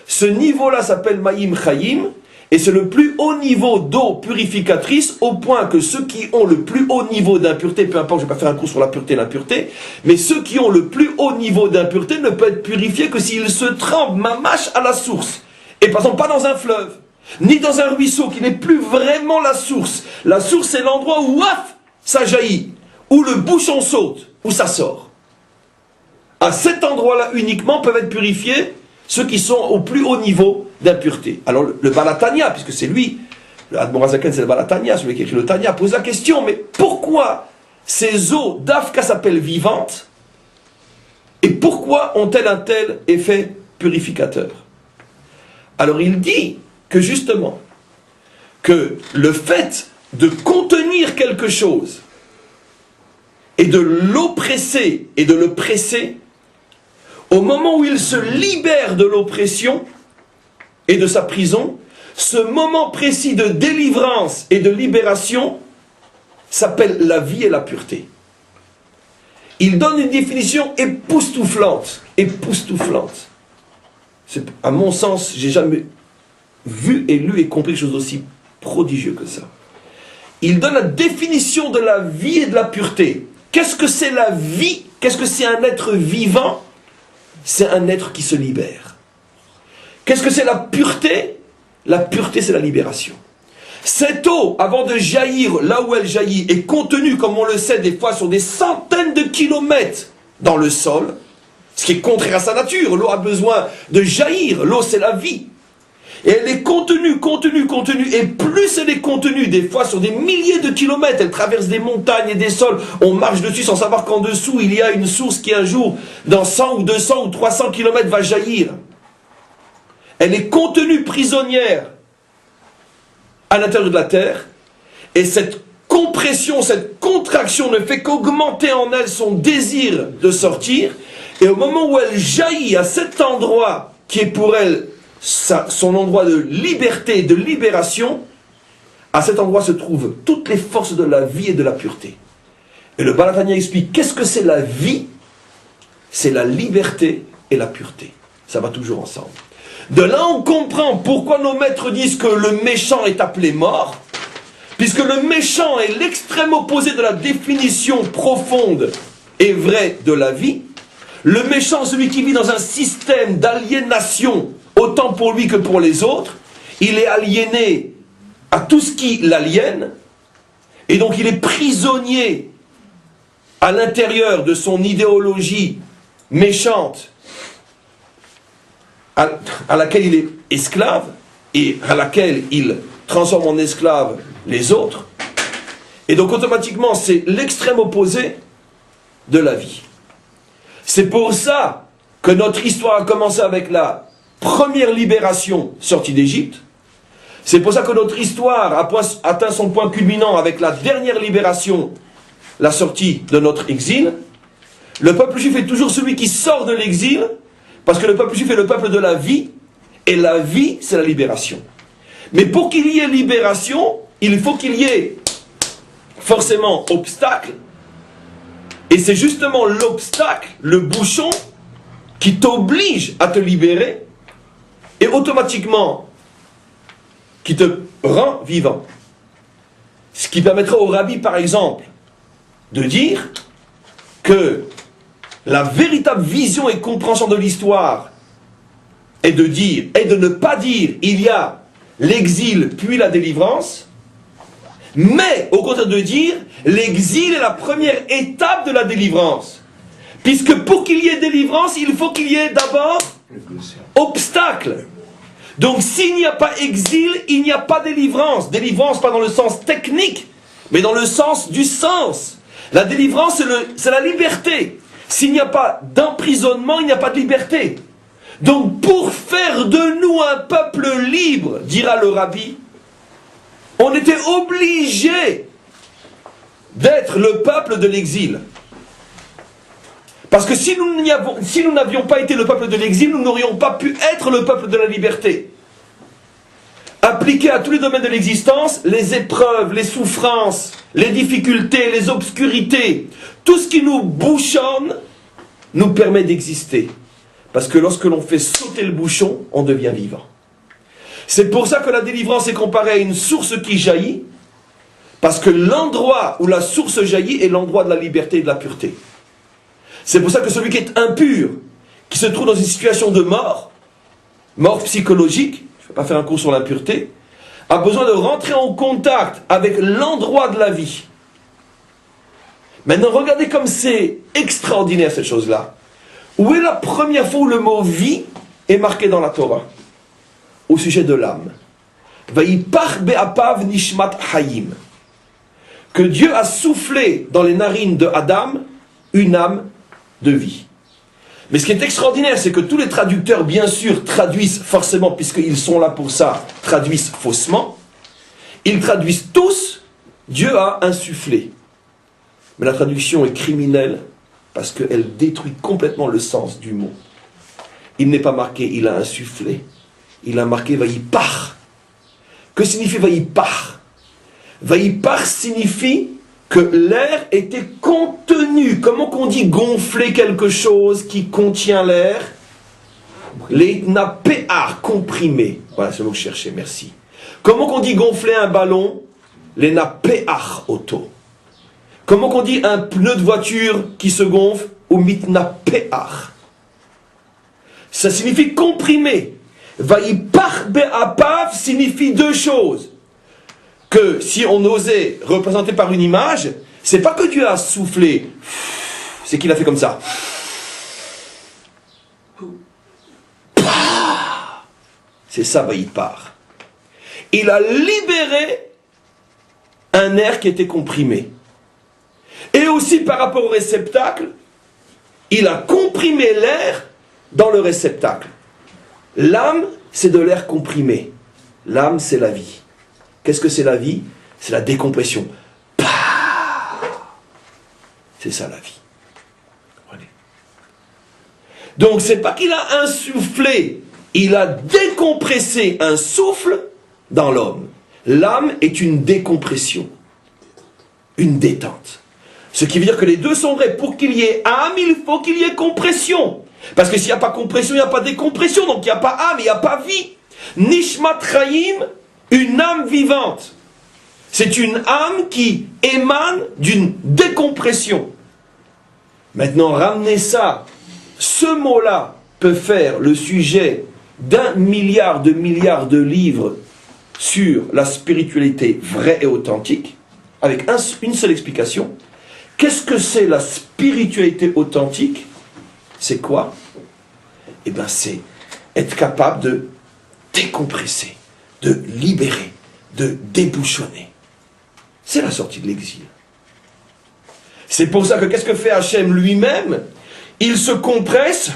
Ce niveau-là s'appelle Maïm Chaim et c'est le plus haut niveau d'eau purificatrice au point que ceux qui ont le plus haut niveau d'impureté, peu importe, je ne vais pas faire un cours sur la pureté et l'impureté, mais ceux qui ont le plus haut niveau d'impureté ne peuvent être purifiés que s'ils se trempent mamache à la source. Et par exemple, pas dans un fleuve, ni dans un ruisseau qui n'est plus vraiment la source. La source, c'est l'endroit où, waf, ça jaillit, où le bouchon saute, où ça sort. À cet endroit-là uniquement peuvent être purifiés ceux qui sont au plus haut niveau d'impureté. Alors le Balatania, puisque c'est lui, le Admour HaZaken c'est le Balatania, celui qui écrit le Tania, pose la question, mais pourquoi ces eaux d'Afka s'appellent vivantes et pourquoi ont-elles un tel effet purificateur? Alors il dit que justement, que le fait de contenir quelque chose et de l'oppresser et de le presser, au moment où il se libère de l'oppression et de sa prison, ce moment précis de délivrance et de libération s'appelle la vie et la pureté. Il donne une définition époustouflante. Époustouflante. À mon sens, j'ai jamais vu et lu et compris quelque chose d'aussi prodigieux que ça. Il donne la définition de la vie et de la pureté. Qu'est-ce que c'est la vie? Qu'est-ce que c'est un être vivant? C'est un être qui se libère. Qu'est-ce que c'est la pureté? La pureté, c'est la libération. Cette eau, avant de jaillir là où elle jaillit, est contenue, comme on le sait des fois, sur des centaines de kilomètres dans le sol, ce qui est contraire à sa nature. L'eau a besoin de jaillir. L'eau, c'est la vie. Et elle est contenue, et plus elle est contenue, des fois sur des milliers de kilomètres, elle traverse des montagnes et des sols, on marche dessus sans savoir qu'en dessous, il y a une source qui un jour, dans 100 ou 200 ou 300 kilomètres, va jaillir. Elle est contenue prisonnière à l'intérieur de la terre, et cette compression, cette contraction ne fait qu'augmenter en elle son désir de sortir, et au moment où elle jaillit à cet endroit qui est pour elle son endroit de liberté et de libération, à cet endroit se trouvent toutes les forces de la vie et de la pureté. Et le Balatania explique, qu'est-ce que c'est la vie? C'est la liberté et la pureté. Ça va toujours ensemble. De là, on comprend pourquoi nos maîtres disent que le méchant est appelé mort, puisque le méchant est l'extrême opposé de la définition profonde et vraie de la vie. Le méchant, celui qui vit dans un système d'aliénation, autant pour lui que pour les autres, il est aliéné à tout ce qui l'aliène, et donc il est prisonnier à l'intérieur de son idéologie méchante, à laquelle il est esclave, et à laquelle il transforme en esclave les autres, et donc automatiquement c'est l'extrême opposé de la vie. C'est pour ça que notre histoire a commencé avec la première libération sortie d'Égypte. C'est pour ça que notre histoire a atteint son point culminant avec la dernière libération, la sortie de notre exil. Le peuple juif est toujours celui qui sort de l'exil, parce que le peuple juif est le peuple de la vie, et la vie, c'est la libération. Mais pour qu'il y ait libération, il faut qu'il y ait forcément obstacle Et c'est justement l'obstacle, le bouchon, qui t'oblige à te libérer et automatiquement qui te rend vivant. Ce qui permettra au rabbi, par exemple, de dire que la véritable vision et compréhension de l'histoire est de ne pas dire il y a l'exil puis la délivrance, mais au contraire de dire l'exil est la première étape de la délivrance. Puisque pour qu'il y ait délivrance, il faut qu'il y ait d'abord obstacle. Donc s'il n'y a pas exil, il n'y a pas délivrance. Délivrance pas dans le sens technique, mais dans le sens du sens. La délivrance, c'est la liberté. S'il n'y a pas d'emprisonnement, il n'y a pas de liberté. Donc pour faire de nous un peuple libre, dira le rabbi, on était obligé d'être le peuple de l'exil. Parce que si nous n'avions pas été le peuple de l'exil, nous n'aurions pas pu être le peuple de la liberté. Appliqué à tous les domaines de l'existence, les épreuves, les souffrances, les difficultés, les obscurités, tout ce qui nous bouchonne, nous permet d'exister. Parce que lorsque l'on fait sauter le bouchon, on devient vivant. C'est pour ça que la délivrance est comparée à une source qui jaillit, parce que l'endroit où la source jaillit est l'endroit de la liberté et de la pureté. C'est pour ça que celui qui est impur, qui se trouve dans une situation de mort psychologique, je ne vais pas faire un cours sur l'impureté, a besoin de rentrer en contact avec l'endroit de la vie. Maintenant, regardez comme c'est extraordinaire cette chose-là. Où est la première fois où le mot vie est marqué dans la Torah? Au sujet de l'âme. Vayipach be'apav nishmat hayim. Que Dieu a soufflé dans les narines de Adam une âme de vie. Mais ce qui est extraordinaire, c'est que tous les traducteurs, bien sûr, traduisent forcément, puisqu'ils sont là pour ça, traduisent faussement. Ils traduisent tous, Dieu a insufflé. Mais la traduction est criminelle, parce qu'elle détruit complètement le sens du mot. Il n'est pas marqué, il a insufflé. Il a marqué Vayipach. Que signifie Vayipach? Vayipach signifie que l'air était contenu. Comment qu'on dit gonfler quelque chose qui contient l'air? Leitna pe'ar, comprimé. Voilà, c'est le mot que je cherchais, merci. Comment qu'on dit gonfler un ballon? Leitna pe'ar auto. Comment qu'on dit un pneu de voiture qui se gonfle? Ou mitna pe'ar. Ça signifie comprimé. Vayipach be'apav signifie deux choses. Que si on osait représenter par une image, c'est pas que Dieu a soufflé, c'est qu'il a fait comme ça. C'est ça, Vayipach. Il a libéré un air qui était comprimé. Et aussi par rapport au réceptacle, il a comprimé l'air dans le réceptacle. L'âme, c'est de l'air comprimé. L'âme, c'est la vie. Qu'est-ce que c'est la vie? C'est la décompression. C'est ça la vie. Comprenez? Donc c'est pas qu'il a insufflé, il a décompressé un souffle dans l'homme. L'âme est une décompression, une détente. Ce qui veut dire que les deux sont vrais. Pour qu'il y ait âme, il faut qu'il y ait compression. Parce que s'il n'y a pas compression, il n'y a pas décompression. Donc il n'y a pas âme, il n'y a pas vie. Nishmat Chaim, une âme vivante. C'est une âme qui émane d'une décompression. Maintenant, ramenez ça. Ce mot-là peut faire le sujet d'1 milliard de livres sur la spiritualité vraie et authentique, avec une seule explication. Qu'est-ce que c'est la spiritualité authentique? C'est quoi? Eh bien, c'est être capable de décompresser, de libérer, de débouchonner. C'est la sortie de l'exil. C'est pour ça que qu'est-ce que fait Hachem lui-même? Il se compresse,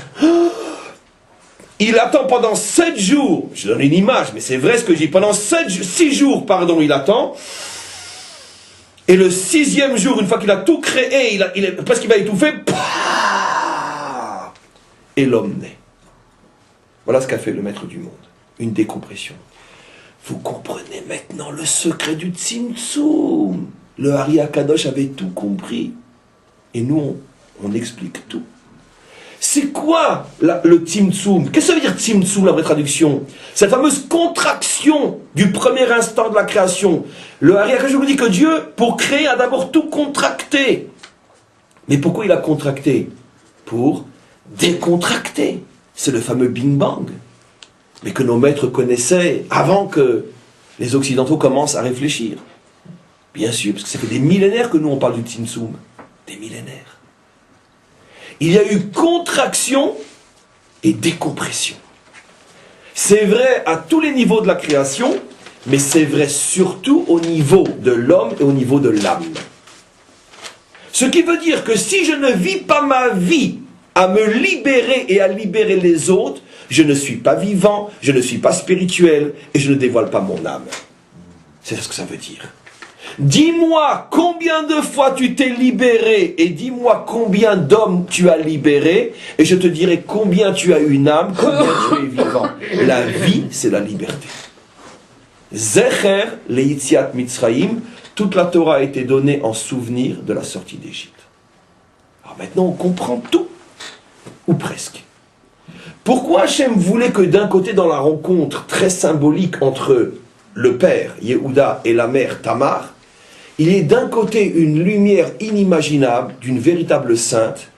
il attend pendant 7 jours, je donne une image, mais c'est vrai ce que je dis, pendant 6 jours, il attend, et le 6e jour, une fois qu'il a tout créé, parce qu'il va étouffer, et l'homme naît. Voilà ce qu'a fait le maître du monde, une décompression. Vous comprenez maintenant le secret du Tzimtzum. Le Ari Akadosh avait tout compris. Et nous, On explique tout. C'est quoi le Tzimtzum? Qu'est-ce que ça veut dire Tzimtzum, la vraie traduction? Cette fameuse contraction du premier instant de la création. Le Hari Akadosh vous dit que Dieu, pour créer, a d'abord tout contracté. Mais pourquoi il a contracté? Pour décontracter. C'est le fameux Bing Bang. Mais que nos maîtres connaissaient avant que les Occidentaux commencent à réfléchir. Bien sûr, parce que ça fait des millénaires que nous on parle du Tzimtzum. Des millénaires. Il y a eu contraction et décompression. C'est vrai à tous les niveaux de la création, mais c'est vrai surtout au niveau de l'homme et au niveau de l'âme. Ce qui veut dire que si je ne vis pas ma vie à me libérer et à libérer les autres, je ne suis pas vivant, je ne suis pas spirituel et je ne dévoile pas mon âme. C'est ce que ça veut dire. Dis-moi combien de fois tu t'es libéré et dis-moi combien d'hommes tu as libéré et je te dirai combien tu as une âme, combien tu es vivant. La vie, c'est la liberté. Zecher leitziat Mitzrayim, toute la Torah a été donnée en souvenir de la sortie d'Égypte. Alors maintenant on comprend tout, ou presque. Pourquoi Hachem voulait que d'un côté dans la rencontre très symbolique entre le père Yehuda et la mère Tamar, il y ait d'un côté une lumière inimaginable d'une véritable sainte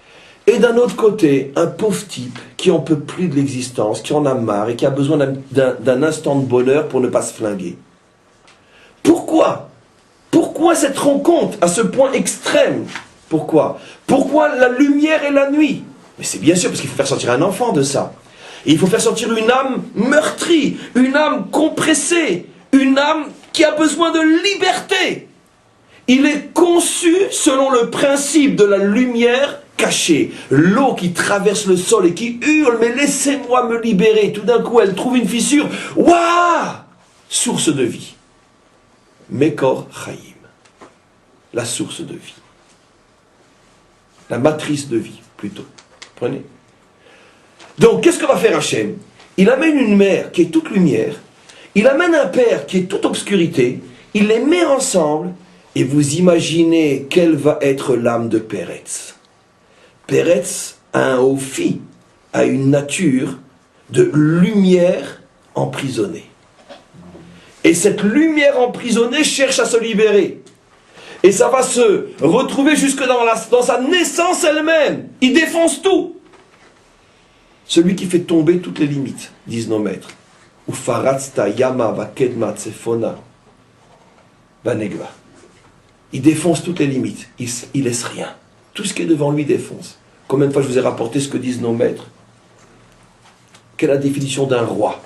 et d'un autre côté un pauvre type qui en peut plus de l'existence, qui en a marre et qui a besoin d'un instant de bonheur pour ne pas se flinguer. Pourquoi? Pourquoi cette rencontre à ce point extrême? Pourquoi? Pourquoi la lumière et la nuit? Mais c'est bien sûr parce qu'il faut faire sortir un enfant de ça. Et il faut faire sortir une âme meurtrie, une âme compressée, une âme qui a besoin de liberté. Il est conçu selon le principe de la lumière cachée. L'eau qui traverse le sol et qui hurle, mais laissez-moi me libérer. Tout d'un coup, elle trouve une fissure. Waouh! Source de vie. Mekor Chaim. La source de vie. La matrice de vie, plutôt. Prenez. Donc, qu'est-ce que va faire Hachem? Il amène une mère qui est toute lumière. Il amène un père qui est toute obscurité. Il les met ensemble. Et vous imaginez quelle va être l'âme de Péretz. Péretz a un ophi, a une nature de lumière emprisonnée. Et cette lumière emprisonnée cherche à se libérer. Et ça va se retrouver jusque dans sa naissance elle-même. Il défonce tout. Celui qui fait tomber toutes les limites, disent nos maîtres. Ufaratzta yama vakedma tsefona vanegva. Il défonce toutes les limites. Il laisse rien. Tout ce qui est devant lui défonce. Combien de fois je vous ai rapporté ce que disent nos maîtres? Quelle est la définition d'un roi?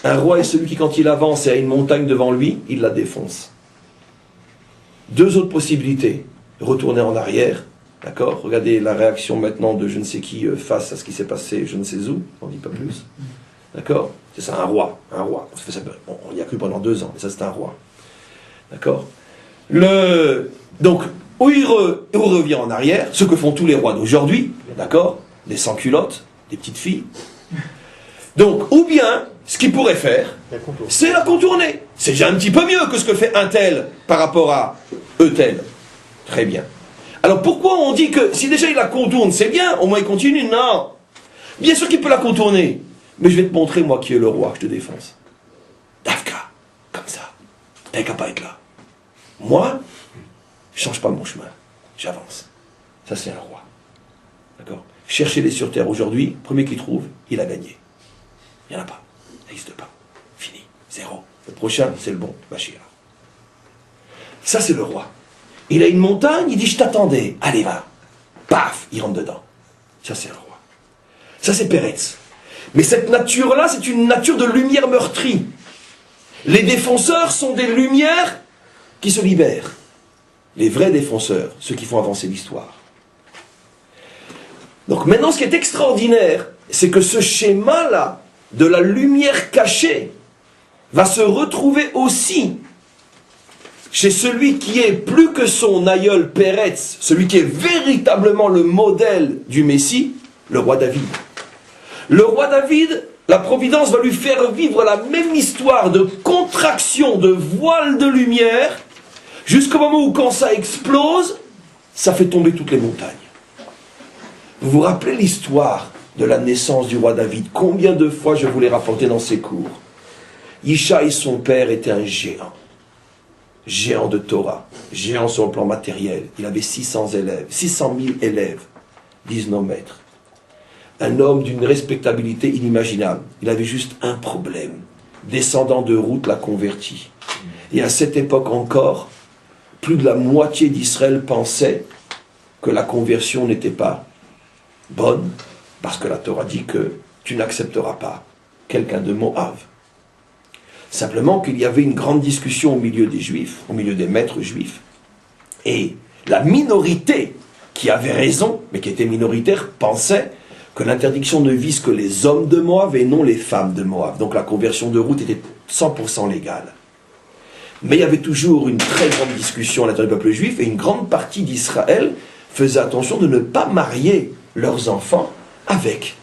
Un roi est celui qui, quand il avance et a une montagne devant lui, il la défonce. Deux autres possibilités. Retourner en arrière. D'accord? Regardez la réaction maintenant de je ne sais qui face à ce qui s'est passé je ne sais où. On ne dit pas plus. D'accord? C'est ça, un roi. Un roi. On y a cru pendant 2 ans, mais ça c'est un roi. D'accord? Donc, où il revient en arrière, ce que font tous les rois d'aujourd'hui, d'accord? Des sans-culottes, des petites filles. Donc, ou bien, ce qu'il pourrait faire, c'est la contourner. C'est déjà un petit peu mieux que ce que fait un tel par rapport à eux tel. Très bien. Alors, pourquoi on dit que si déjà il la contourne, c'est bien, au moins il continue? Non. Bien sûr qu'il peut la contourner. Mais je vais te montrer, moi, qui est le roi, je te défonce. Davka, comme ça. T'as qu'à pas être là. Moi, je ne change pas mon chemin, j'avance. Ça c'est un roi. D'accord? Cherchez-les sur terre aujourd'hui, premier qui trouve, il a gagné. Il n'y en a pas, ça n'existe pas. Fini, 0. Le prochain, c'est le bon, Bachir. Ça c'est le roi. Il a une montagne, il dit je t'attendais, allez va. Paf, il rentre dedans. Ça c'est le roi. Ça c'est Péretz. Mais cette nature-là, c'est une nature de lumière meurtrie. Les défenseurs sont des lumières qui se libèrent. Les vrais défenseurs, ceux qui font avancer l'histoire. Donc maintenant, ce qui est extraordinaire, c'est que ce schéma-là, de la lumière cachée, va se retrouver aussi chez celui qui est plus que son aïeul Péretz, celui qui est véritablement le modèle du Messie, le roi David. Le roi David, la Providence va lui faire vivre la même histoire de contraction, de voile de lumière, jusqu'au moment où, quand ça explose, ça fait tomber toutes les montagnes. Vous vous rappelez l'histoire de la naissance du roi David? Combien de fois je vous l'ai rapporté dans ces cours? Yishaï, son père, était un géant. Géant de Torah. Géant sur le plan matériel. Il avait 600 élèves. 600 000 élèves, disent nos maîtres. Un homme d'une respectabilité inimaginable. Il avait juste un problème. Descendant de Ruth l'a converti. Et à cette époque encore, plus de la moitié d'Israël pensait que la conversion n'était pas bonne, parce que la Torah dit que tu n'accepteras pas quelqu'un de Moab. Simplement qu'il y avait une grande discussion au milieu des Juifs, au milieu des maîtres juifs, et la minorité qui avait raison, mais qui était minoritaire, pensait que l'interdiction ne vise que les hommes de Moab et non les femmes de Moab. Donc la conversion de Ruth était 100% légale. Mais il y avait toujours une très grande discussion à l'intérieur du peuple juif, et une grande partie d'Israël faisait attention de ne pas marier leurs enfants avec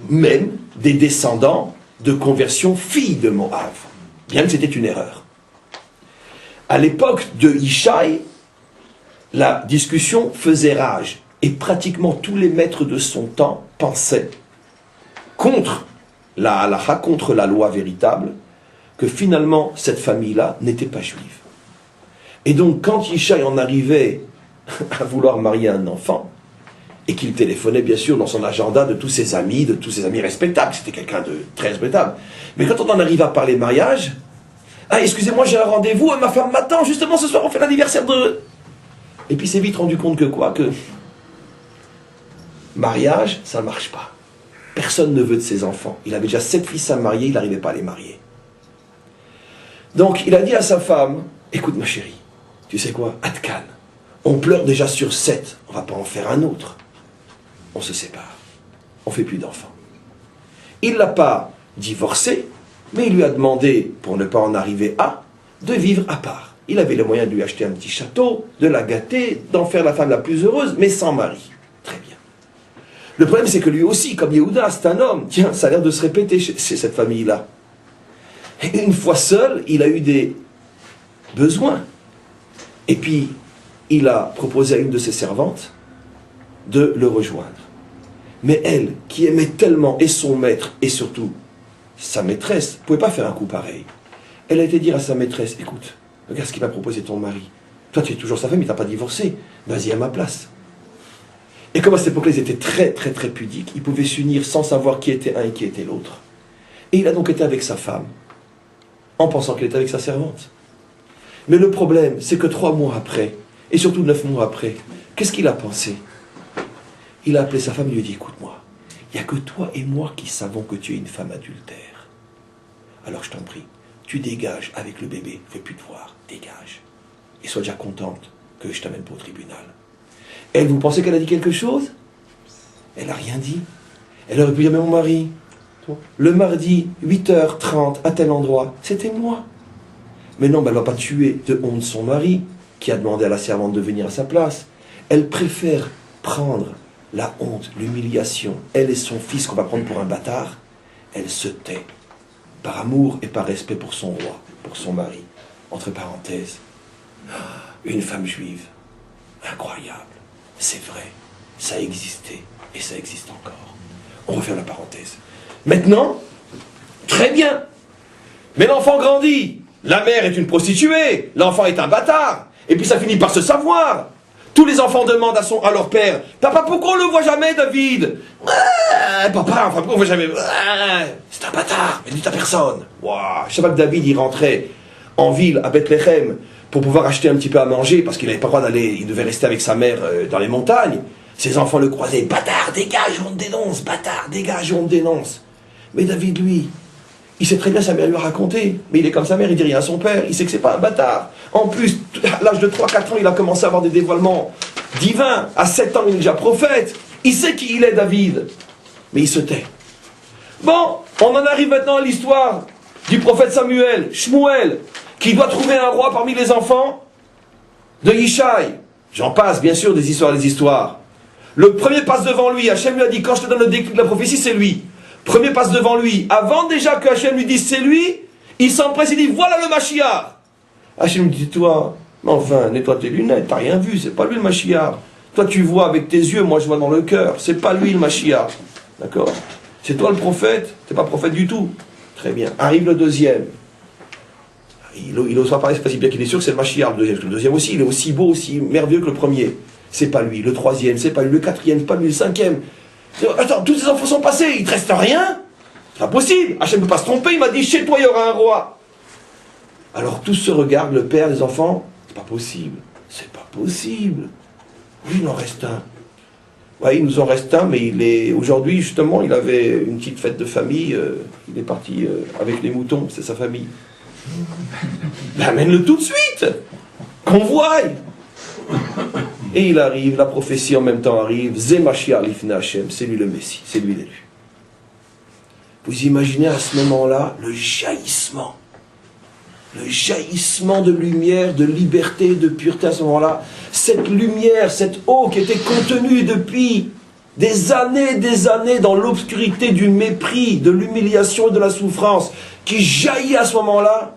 même des descendants de conversion filles de Moab, bien que c'était une erreur. À l'époque de Yishaï, la discussion faisait rage, et pratiquement tous les maîtres de son temps pensaient, contre la halakha, contre la loi véritable, que finalement cette famille-là n'était pas juive. Et donc quand Yishaï en arrivait à vouloir marier un enfant, et qu'il téléphonait bien sûr dans son agenda de tous ses amis respectables, c'était quelqu'un de très respectable, mais quand on en arrive à parler mariage, ah excusez-moi j'ai un rendez-vous, ma femme m'attend, justement ce soir on fait l'anniversaire de... Et puis il s'est vite rendu compte que quoi? Que mariage, ça ne marche pas. Personne ne veut de ses enfants. Il avait déjà 7 fils à marier, il n'arrivait pas à les marier. Donc il a dit à sa femme, écoute ma chérie, tu sais quoi, Atkan, on pleure déjà sur 7, on ne va pas en faire un autre. On se sépare, on ne fait plus d'enfants. Il ne l'a pas divorcé, mais il lui a demandé, pour ne pas en arriver à, de vivre à part. Il avait le moyen de lui acheter un petit château, de la gâter, d'en faire la femme la plus heureuse, mais sans mari. Très bien. Le problème c'est que lui aussi, comme Yehuda, c'est un homme, tiens, ça a l'air de se répéter chez cette famille-là. Et une fois seul, il a eu des besoins. Et puis, il a proposé à une de ses servantes de le rejoindre. Mais elle, qui aimait tellement et son maître, et surtout sa maîtresse, ne pouvait pas faire un coup pareil. Elle a été dire à sa maîtresse, écoute, regarde ce qu'il m'a proposé ton mari. Toi, tu es toujours sa femme, il t'a pas divorcé. Vas-y à ma place. Et comme à cette époque-là, ils étaient très, très, très pudiques, ils pouvaient s'unir sans savoir qui était un et qui était l'autre. Et il a donc été avec sa femme, en pensant qu'elle était avec sa servante. Mais le problème, c'est que 3 mois après, et surtout 9 mois après, qu'est-ce qu'il a pensé? Il a appelé sa femme et lui a dit, écoute-moi, il n'y a que toi et moi qui savons que tu es une femme adultère. Alors je t'en prie, tu dégages avec le bébé, fais plus de voir, dégage. Et sois déjà contente que je t'amène pas au tribunal. Elle, vous pensez qu'elle a dit quelque chose? Elle n'a rien dit. Elle aurait pu dire, mais mon mari, le mardi, 8h30, à tel endroit, c'était moi. Mais non, elle ne va pas tuer de honte son mari, qui a demandé à la servante de venir à sa place. Elle préfère prendre la honte, l'humiliation, elle et son fils qu'on va prendre pour un bâtard. Elle se tait, par amour et par respect pour son roi, pour son mari. Entre parenthèses, une femme juive, incroyable, c'est vrai, ça existait et ça existe encore. On referme la parenthèse. Maintenant, très bien, mais l'enfant grandit. La mère est une prostituée, l'enfant est un bâtard, et puis ça finit par se savoir. Tous les enfants demandent à leur père, papa, pourquoi on ne le voit jamais, David? Papa, enfin, pourquoi on ne le voit jamais? C'est un bâtard, mais dites à personne. Wow. Je sais pas que David, il rentrait en ville, à Bethléem, pour pouvoir acheter un petit peu à manger, parce qu'il n'avait pas le droit d'aller, il devait rester avec sa mère dans les montagnes. Ses enfants le croisaient, bâtard, dégage, on te dénonce, bâtard, dégage, on te dénonce. Mais David, lui, il sait très bien, sa mère lui a raconté, mais il est comme sa mère, il dit rien à son père, il sait que c'est pas un bâtard. En plus, à l'âge de 3-4 ans, il a commencé à avoir des dévoilements divins. À 7 ans, il est déjà prophète. Il sait qui il est, David. Mais il se tait. Bon, on en arrive maintenant à l'histoire du prophète Samuel, Shmuel, qui doit trouver un roi parmi les enfants de Yishaï. J'en passe, bien sûr, des histoires. Le premier passe devant lui, Hachem lui a dit, quand je te donne le déclic de la prophétie, c'est lui. Premier passe devant lui. Avant déjà que Hachem lui dise c'est lui, il s'empresse et dit voilà le Mashiach. Hachem lui dit toi, mais enfin, nettoie tes lunettes, t'as rien vu, c'est pas lui le Mashiach. Toi tu vois avec tes yeux, moi je vois dans le cœur. C'est pas lui le Mashiach. D'accord? C'est toi le prophète, t'es pas prophète du tout. Très bien. Arrive le deuxième. Il n'ose pas parler, c'est pas si bien qu'il est sûr que c'est le Mashiach, le deuxième. Parce que le deuxième aussi, il est aussi beau, aussi merveilleux que le premier. C'est pas lui. Le troisième, c'est pas lui. Le quatrième, c'est pas lui. Le cinquième. Attends, tous ces enfants sont passés, il te reste rien? C'est pas possible. Hachem ne peut pas se tromper, il m'a dit chez toi il y aura un roi. Alors tous se regardent, le père, les enfants. C'est pas possible. C'est pas possible. Oui, il en reste un. Oui, il nous en reste un, mais aujourd'hui, justement, il avait une petite fête de famille. Il est parti avec les moutons, c'est sa famille. Ben, amène-le tout de suite. Qu'on voie. Et il arrive, la prophétie en même temps arrive. Zé Mashiach lifnei Hashem, c'est lui le Messie, c'est lui l'élu. Vous imaginez à ce moment-là le jaillissement de lumière, de liberté, de pureté à ce moment-là. Cette lumière, cette eau qui était contenue depuis des années dans l'obscurité du mépris, de l'humiliation et de la souffrance, qui jaillit à ce moment-là.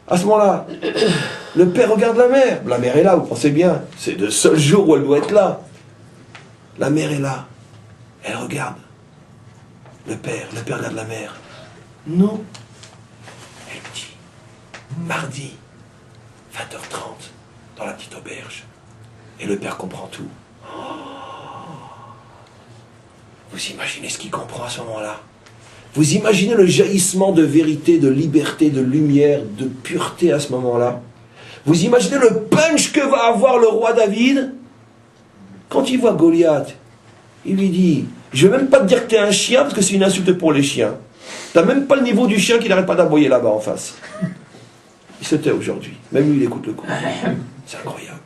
À ce moment-là, le père regarde la mère. La mère est là, vous pensez bien. C'est le seul jour où elle doit être là. La mère est là. Elle regarde. Le père regarde la mère. Non. Elle dit, mardi, 20h30, dans la petite auberge. Et le père comprend tout. Vous imaginez ce qu'il comprend à ce moment-là? Vous imaginez le jaillissement de vérité, de liberté, de lumière, de pureté à ce moment-là? Vous imaginez le punch que va avoir le roi David? Quand il voit Goliath, il lui dit, je ne vais même pas te dire que tu es un chien, parce que c'est une insulte pour les chiens. Tu n'as même pas le niveau du chien qui n'arrête pas d'aboyer là-bas en face. Il se tait aujourd'hui. Même lui, il écoute le coup. C'est incroyable.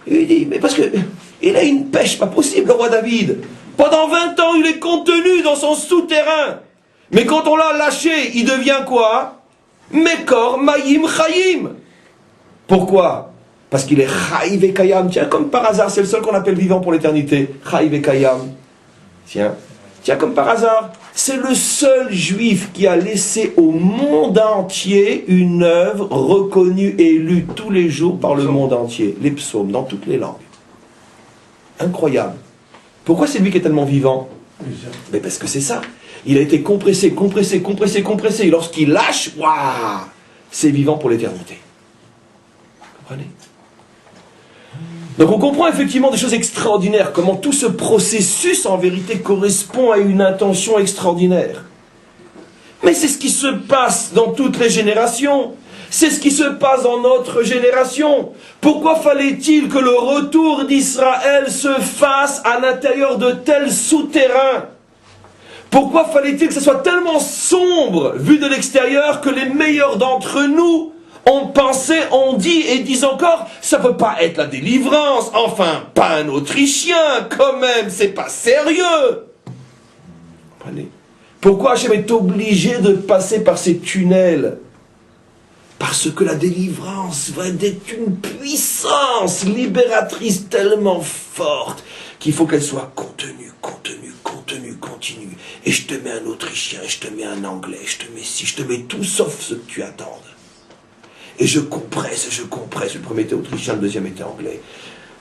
Il lui dit, mais parce que il a une pêche pas possible, le roi David. Pendant 20 ans, il est contenu dans son souterrain. Mais quand on l'a lâché, il devient quoi? Mekor Mayim Chaim. Pourquoi? Parce qu'il est Chaïv et Kayam. Tiens, comme par hasard, c'est le seul qu'on appelle vivant pour l'éternité. Chaïv et Kayam. Tiens, comme par hasard, c'est le seul juif qui a laissé au monde entier une œuvre reconnue et lue tous les jours par le monde entier. Les psaumes, dans toutes les langues. Incroyable. Pourquoi c'est lui qui est tellement vivant? Mais parce que c'est ça. Il a été compressé. Et lorsqu'il lâche, waouh, c'est vivant pour l'éternité. Vous comprenez? Donc on comprend effectivement des choses extraordinaires, comment tout ce processus en vérité correspond à une intention extraordinaire. Mais c'est ce qui se passe dans toutes les générations. C'est ce qui se passe dans notre génération. Pourquoi fallait-il que le retour d'Israël se fasse à l'intérieur de tels souterrains? Pourquoi fallait-il que ce soit tellement sombre, vu de l'extérieur, que les meilleurs d'entre nous ont pensé, ont dit et disent encore, ça ne peut pas être la délivrance, enfin, pas un Autrichien, quand même, c'est pas sérieux. Comprenez? Pourquoi Hachem est obligé de passer par ces tunnels? Parce que la délivrance va être une puissance libératrice tellement forte qu'il faut qu'elle soit contenue, continue. Et je te mets un Autrichien, je te mets un Anglais, je te mets ci, je te mets tout sauf ce que tu attendes. Et je compresse. Le premier était autrichien, le deuxième était anglais.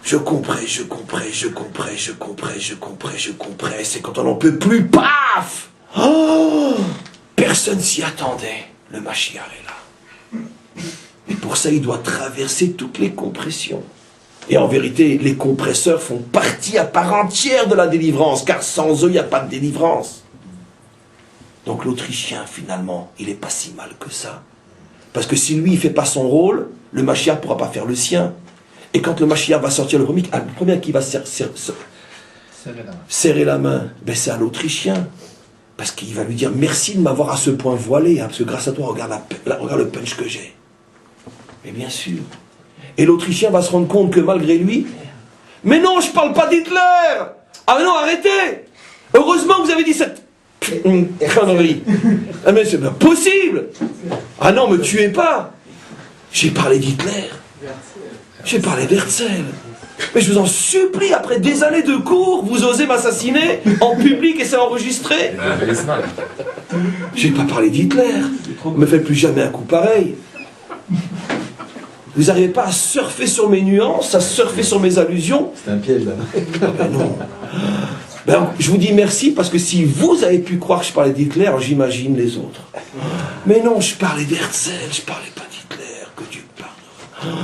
Je compresse. Et quand on n'en peut plus, paf! Oh, personne s'y attendait. Le Mashiach est là. Et pour ça, il doit traverser toutes les compressions. Et en vérité, les compresseurs font partie à part entière de la délivrance, car sans eux, il n'y a pas de délivrance. Donc l'Autrichien, finalement, il n'est pas si mal que ça. Parce que si lui, il ne fait pas son rôle, le Mashiach ne pourra pas faire le sien. Et quand le Mashiach va sortir, le premier qui va serrer la main, ben c'est à l'Autrichien. Parce qu'il va lui dire, merci de m'avoir à ce point voilé, hein, parce que grâce à toi, regarde le punch que j'ai. Mais bien sûr. Et l'Autrichien va se rendre compte que malgré lui, mais non, je ne parle pas d'Hitler. Ah non, arrêtez. Heureusement que vous avez dit cette connerie. Ah mais c'est pas possible. Ah non, me tuez pas. J'ai parlé d'Hitler. J'ai parlé d'Herzl. Mais je vous en supplie, après des années de cours, vous osez m'assassiner en public et c'est enregistré. J'ai pas parlé d'Hitler. Ne me faites plus jamais un coup pareil. Vous n'arrivez pas à surfer sur mes nuances, à surfer sur mes allusions? C'est un piège là. Ah ben non. Ben, je vous dis merci parce que si vous avez pu croire que je parlais d'Hitler, j'imagine les autres. Mais non, je parlais d'Herzl, je parlais pas d'Hitler, que Dieu pardonne.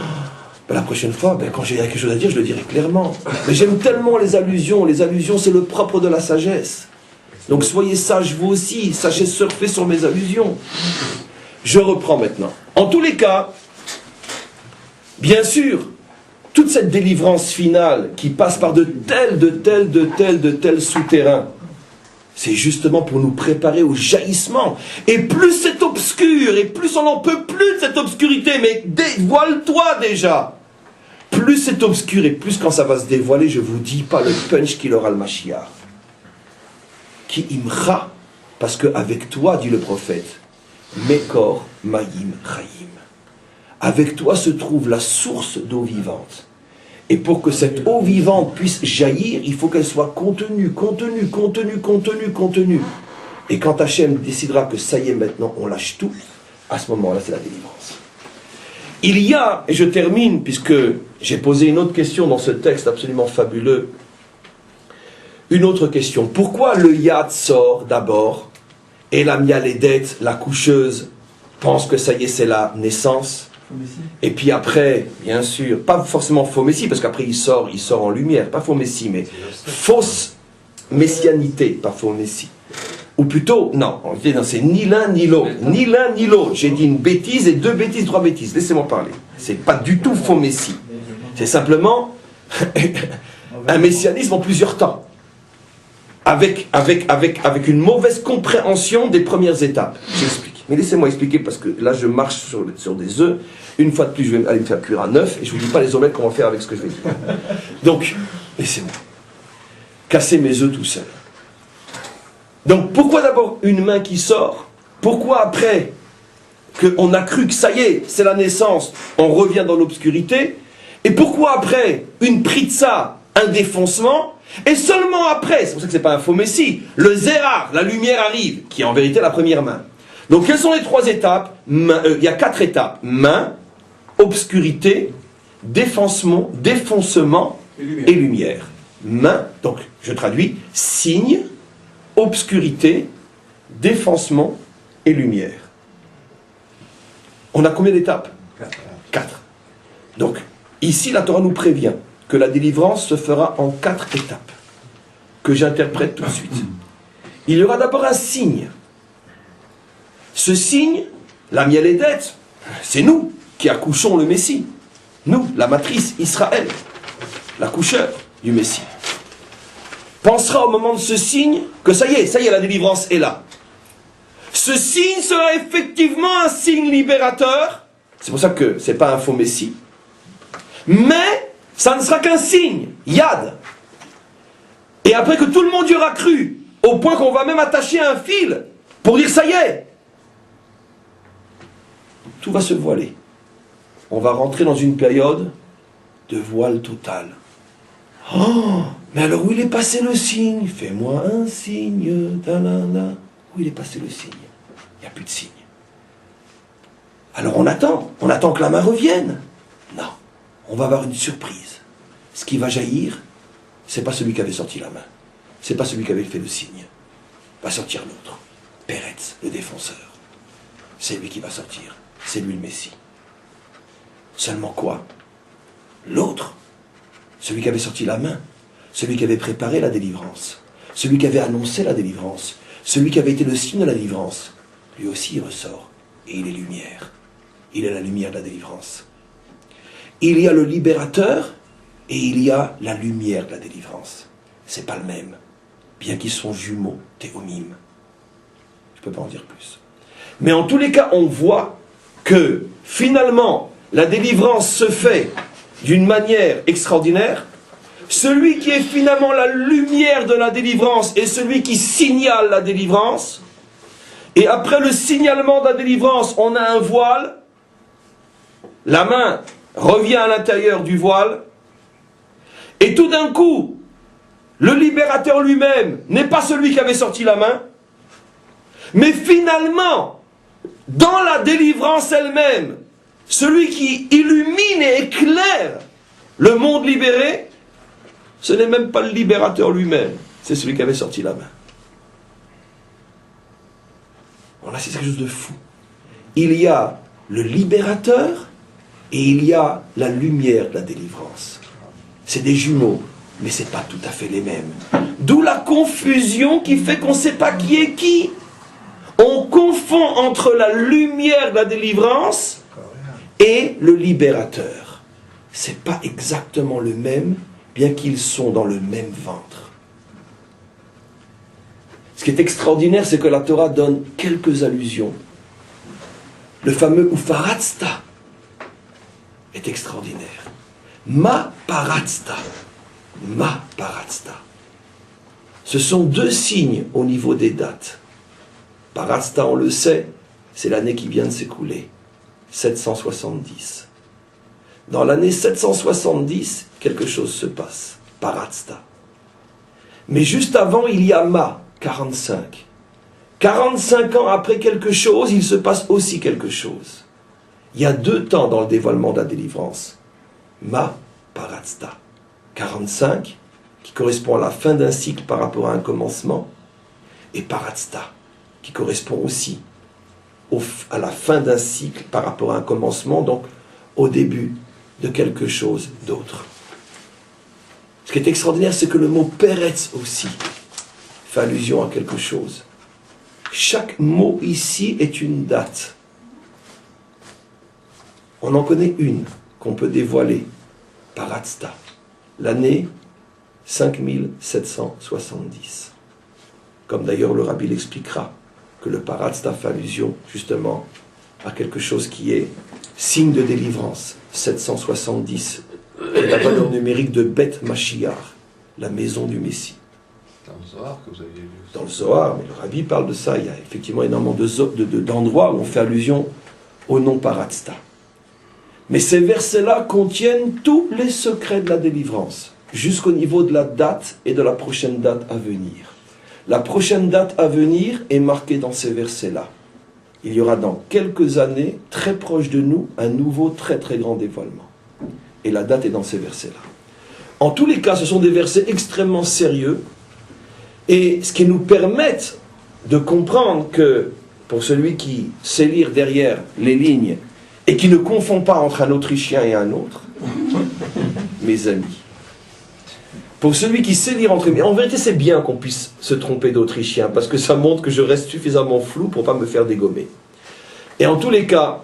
Ben, la prochaine fois, ben, quand j'ai quelque chose à dire, je le dirai clairement. Mais j'aime tellement les allusions c'est le propre de la sagesse. Donc soyez sages vous aussi, sachez surfer sur mes allusions. Je reprends maintenant. En tous les cas, bien sûr, toute cette délivrance finale qui passe par de tels souterrains, c'est justement pour nous préparer au jaillissement. Et plus c'est obscur, et plus on n'en peut plus de cette obscurité, mais dévoile-toi déjà. Plus c'est obscur, et plus quand ça va se dévoiler, je vous dis pas le punch qu'il aura le Mashiach. Qui imra, parce qu'avec toi, dit le prophète, Mekor Mayim Chaim. Avec toi se trouve la source d'eau vivante. Et pour que cette eau vivante puisse jaillir, il faut qu'elle soit contenue. Et quand Hachem décidera que ça y est maintenant, on lâche tout, à ce moment-là, c'est la délivrance. Il y a, et je termine, puisque j'ai posé une autre question dans ce texte absolument fabuleux, une autre question. Pourquoi le Yad sort d'abord et la Mialédet, la coucheuse, pense que ça y est, c'est la naissance? Et puis après, bien sûr, pas forcément faux messie, parce qu'après il sort en lumière, pas faux messie, mais fausse messianité, pas faux messie. Ou plutôt, non, c'est ni l'un ni l'autre. Ni l'un ni l'autre. J'ai dit une bêtise et deux bêtises, trois bêtises. Laissez-moi parler. C'est pas du tout faux messie. C'est simplement un messianisme en plusieurs temps. Avec une mauvaise compréhension des premières étapes. J'explique. Mais laissez-moi expliquer parce que là je marche sur des œufs. Une fois de plus, je vais aller me faire cuire un œuf et je ne vous dis pas les omelettes qu'on va faire avec ce que je vais dire. Donc, laissez-moi casser mes œufs tout seul. Donc, pourquoi d'abord une main qui sort? Pourquoi après qu'on a cru que ça y est, c'est la naissance, on revient dans l'obscurité? Et pourquoi après une pritza, un défoncement? Et seulement après, c'est pour ça que c'est pas un faux messie, le zérar, la lumière arrive, qui est en vérité la première main. Donc quelles sont les trois étapes? Il y a quatre étapes. Main, obscurité, défoncement et lumière. Main, donc je traduis, signe, obscurité, défoncement et lumière. On a combien d'étapes? Quatre. Donc, ici la Torah nous prévient que la délivrance se fera en quatre étapes, que j'interprète tout de suite. Il y aura d'abord un signe. Ce signe, la Mialédet, c'est nous qui accouchons le Messie. Nous, la matrice Israël, l'accoucheur du Messie. Pensera au moment de ce signe que ça y est, la délivrance est là. Ce signe sera effectivement un signe libérateur. C'est pour ça que ce n'est pas un faux Messie. Mais ça ne sera qu'un signe, Yad. Et après que tout le monde y aura cru, au point qu'on va même attacher un fil pour dire ça y est, tout va se voiler. On va rentrer dans une période de voile total. Oh, mais alors où il est passé le signe? Fais-moi un signe. Talala. Où il est passé le signe? Il n'y a plus de signe. Alors on attend que la main revienne. Non, on va avoir une surprise. Ce qui va jaillir, c'est pas celui qui avait sorti la main. C'est pas celui qui avait fait le signe. Va sortir l'autre. Peretz, le défenseur. C'est lui qui va sortir. C'est lui le Messie. Seulement quoi? L'autre, celui qui avait sorti la main, celui qui avait préparé la délivrance, celui qui avait annoncé la délivrance, celui qui avait été le signe de la délivrance, lui aussi il ressort. Et il est lumière. Il est la lumière de la délivrance. Il y a le libérateur et il y a la lumière de la délivrance. C'est pas le même. Bien qu'ils sont jumeaux, théomim. Je peux pas en dire plus. Mais en tous les cas, on voit que finalement, la délivrance se fait d'une manière extraordinaire. Celui qui est finalement la lumière de la délivrance est celui qui signale la délivrance. Et après le signalement de la délivrance, on a un voile. La main revient à l'intérieur du voile. Et tout d'un coup, le libérateur lui-même n'est pas celui qui avait sorti la main. Mais finalement, dans la délivrance elle-même, Celui qui illumine et éclaire le monde libéré, ce n'est même pas le libérateur lui-même, c'est celui qui avait sorti la main. Voilà, c'est quelque chose de fou. Il y a le libérateur et il y a la lumière de la délivrance. C'est des jumeaux, mais ce n'est pas tout à fait les mêmes. D'où la confusion qui fait qu'on ne sait pas qui est qui. On confond entre la lumière de la délivrance et le libérateur. Ce n'est pas exactement le même, bien qu'ils sont dans le même ventre. Ce qui est extraordinaire, c'est que la Torah donne quelques allusions. Le fameux Ufaratsta est extraordinaire. Ma paratsta. Ma paratsta. Ce sont deux signes au niveau des dates. Paratsta, on le sait, c'est l'année qui vient de s'écouler. 770. Dans l'année 770, quelque chose se passe. Paratsta. Mais juste avant, il y a Ma, 45. 45 ans après quelque chose, il se passe aussi quelque chose. Il y a deux temps dans le dévoilement de la délivrance. Ma, Paratsta. 45, qui correspond à la fin d'un cycle par rapport à un commencement, et Paratsta, qui correspond aussi à la fin d'un cycle par rapport à un commencement, donc au début de quelque chose d'autre. Ce qui est extraordinaire, c'est que le mot Peretz aussi fait allusion à quelque chose. Chaque mot ici est une date. On en connaît une qu'on peut dévoiler, Paratsta, l'année 5770. Comme d'ailleurs le rabbi l'expliquera, que le Paratsta fait allusion justement à quelque chose qui est signe de délivrance, 770, la valeur numérique de Beth Mashiach, la maison du Messie. Dans le Zohar que vous aviez lu. Dans le Zohar, mais le rabbi parle de ça, il y a effectivement énormément d'endroits où on fait allusion au nom Paratsta. Mais ces versets-là contiennent tous les secrets de la délivrance, jusqu'au niveau de la date et de la prochaine date à venir. La prochaine date à venir est marquée dans ces versets-là. Il y aura dans quelques années, très proche de nous, un nouveau très très grand dévoilement. Et la date est dans ces versets-là. En tous les cas, ce sont des versets extrêmement sérieux, et ce qui nous permettent de comprendre que, pour celui qui sait lire derrière les lignes, et qui ne confond pas entre un Autrichien et un autre, mes amis, pour celui qui sait lire entre... En vérité, c'est bien qu'on puisse se tromper d'Autrichien, parce que ça montre que je reste suffisamment flou pour ne pas me faire dégommer. Et en tous les cas,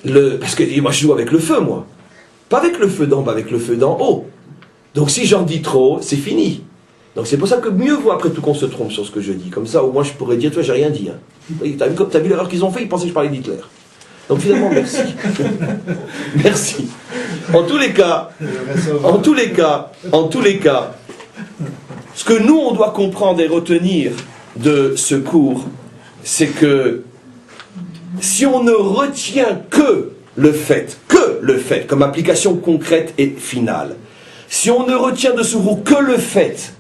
parce que moi je joue avec le feu, moi. Pas avec le feu d'en bas, avec le feu d'en haut. Donc si j'en dis trop, c'est fini. Donc c'est pour ça que mieux vaut après tout qu'on se trompe sur ce que je dis. Comme ça, au moins je pourrais dire, toi j'ai rien dit. Hein. T'as vu l'erreur qu'ils ont fait, ils pensaient que je parlais d'Hitler. Donc finalement, merci. Merci. En tous les cas, ce que nous, on doit comprendre et retenir de ce cours, c'est que si on ne retient que le fait, comme application concrète et finale, si on ne retient de ce cours que le fait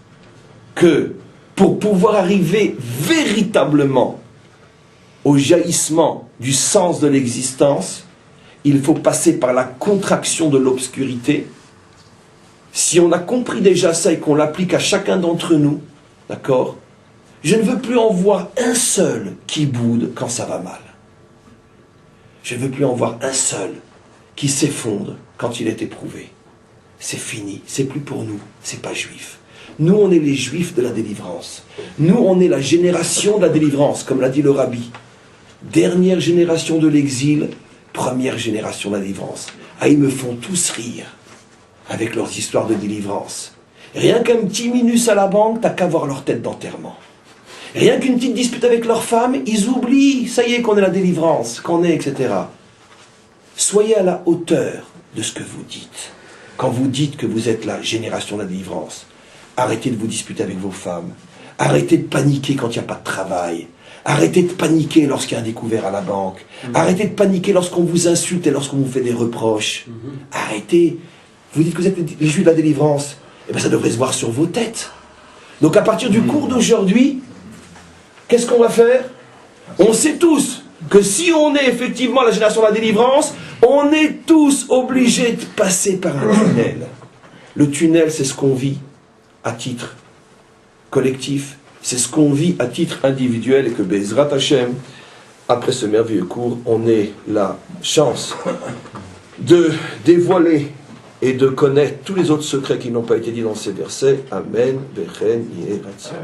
que pour pouvoir arriver véritablement au jaillissement du sens de l'existence, il faut passer par la contraction de l'obscurité. Si on a compris déjà ça et qu'on l'applique à chacun d'entre nous, d'accord, je ne veux plus en voir un seul qui boude quand ça va mal. Je ne veux plus en voir un seul qui s'effondre quand il est éprouvé. C'est fini, c'est plus pour nous, c'est pas juif. Nous, on est les juifs de la délivrance. Nous, on est la génération de la délivrance, comme l'a dit le rabbi. Dernière génération de l'exil, première génération de la délivrance. Ah, ils me font tous rire avec leurs histoires de délivrance. Rien qu'un petit minus à la banque, t'as qu'à voir leur tête d'enterrement. Rien qu'une petite dispute avec leur femme, ils oublient, ça y est qu'on est la délivrance, qu'on est, etc. Soyez à la hauteur de ce que vous dites. Quand vous dites que vous êtes la génération de la délivrance, arrêtez de vous disputer avec vos femmes. Arrêtez de paniquer quand il n'y a pas de travail. Arrêtez de paniquer lorsqu'il y a un découvert à la banque. Arrêtez de paniquer lorsqu'on vous insulte et lorsqu'on vous fait des reproches. Arrêtez. Vous dites que vous êtes les juifs de la délivrance. Eh bien, ça devrait se voir sur vos têtes. Donc, à partir du cours d'aujourd'hui, qu'est-ce qu'on va faire? On sait tous que si on est effectivement la génération de la délivrance, on est tous obligés de passer par un tunnel. Le tunnel, c'est ce qu'on vit à titre collectif, c'est ce qu'on vit à titre individuel, et que Bezrat Hashem, après ce merveilleux cours, on ait la chance de dévoiler et de connaître tous les autres secrets qui n'ont pas été dits dans ces versets. Amen. Bechen Yeh Ratzon.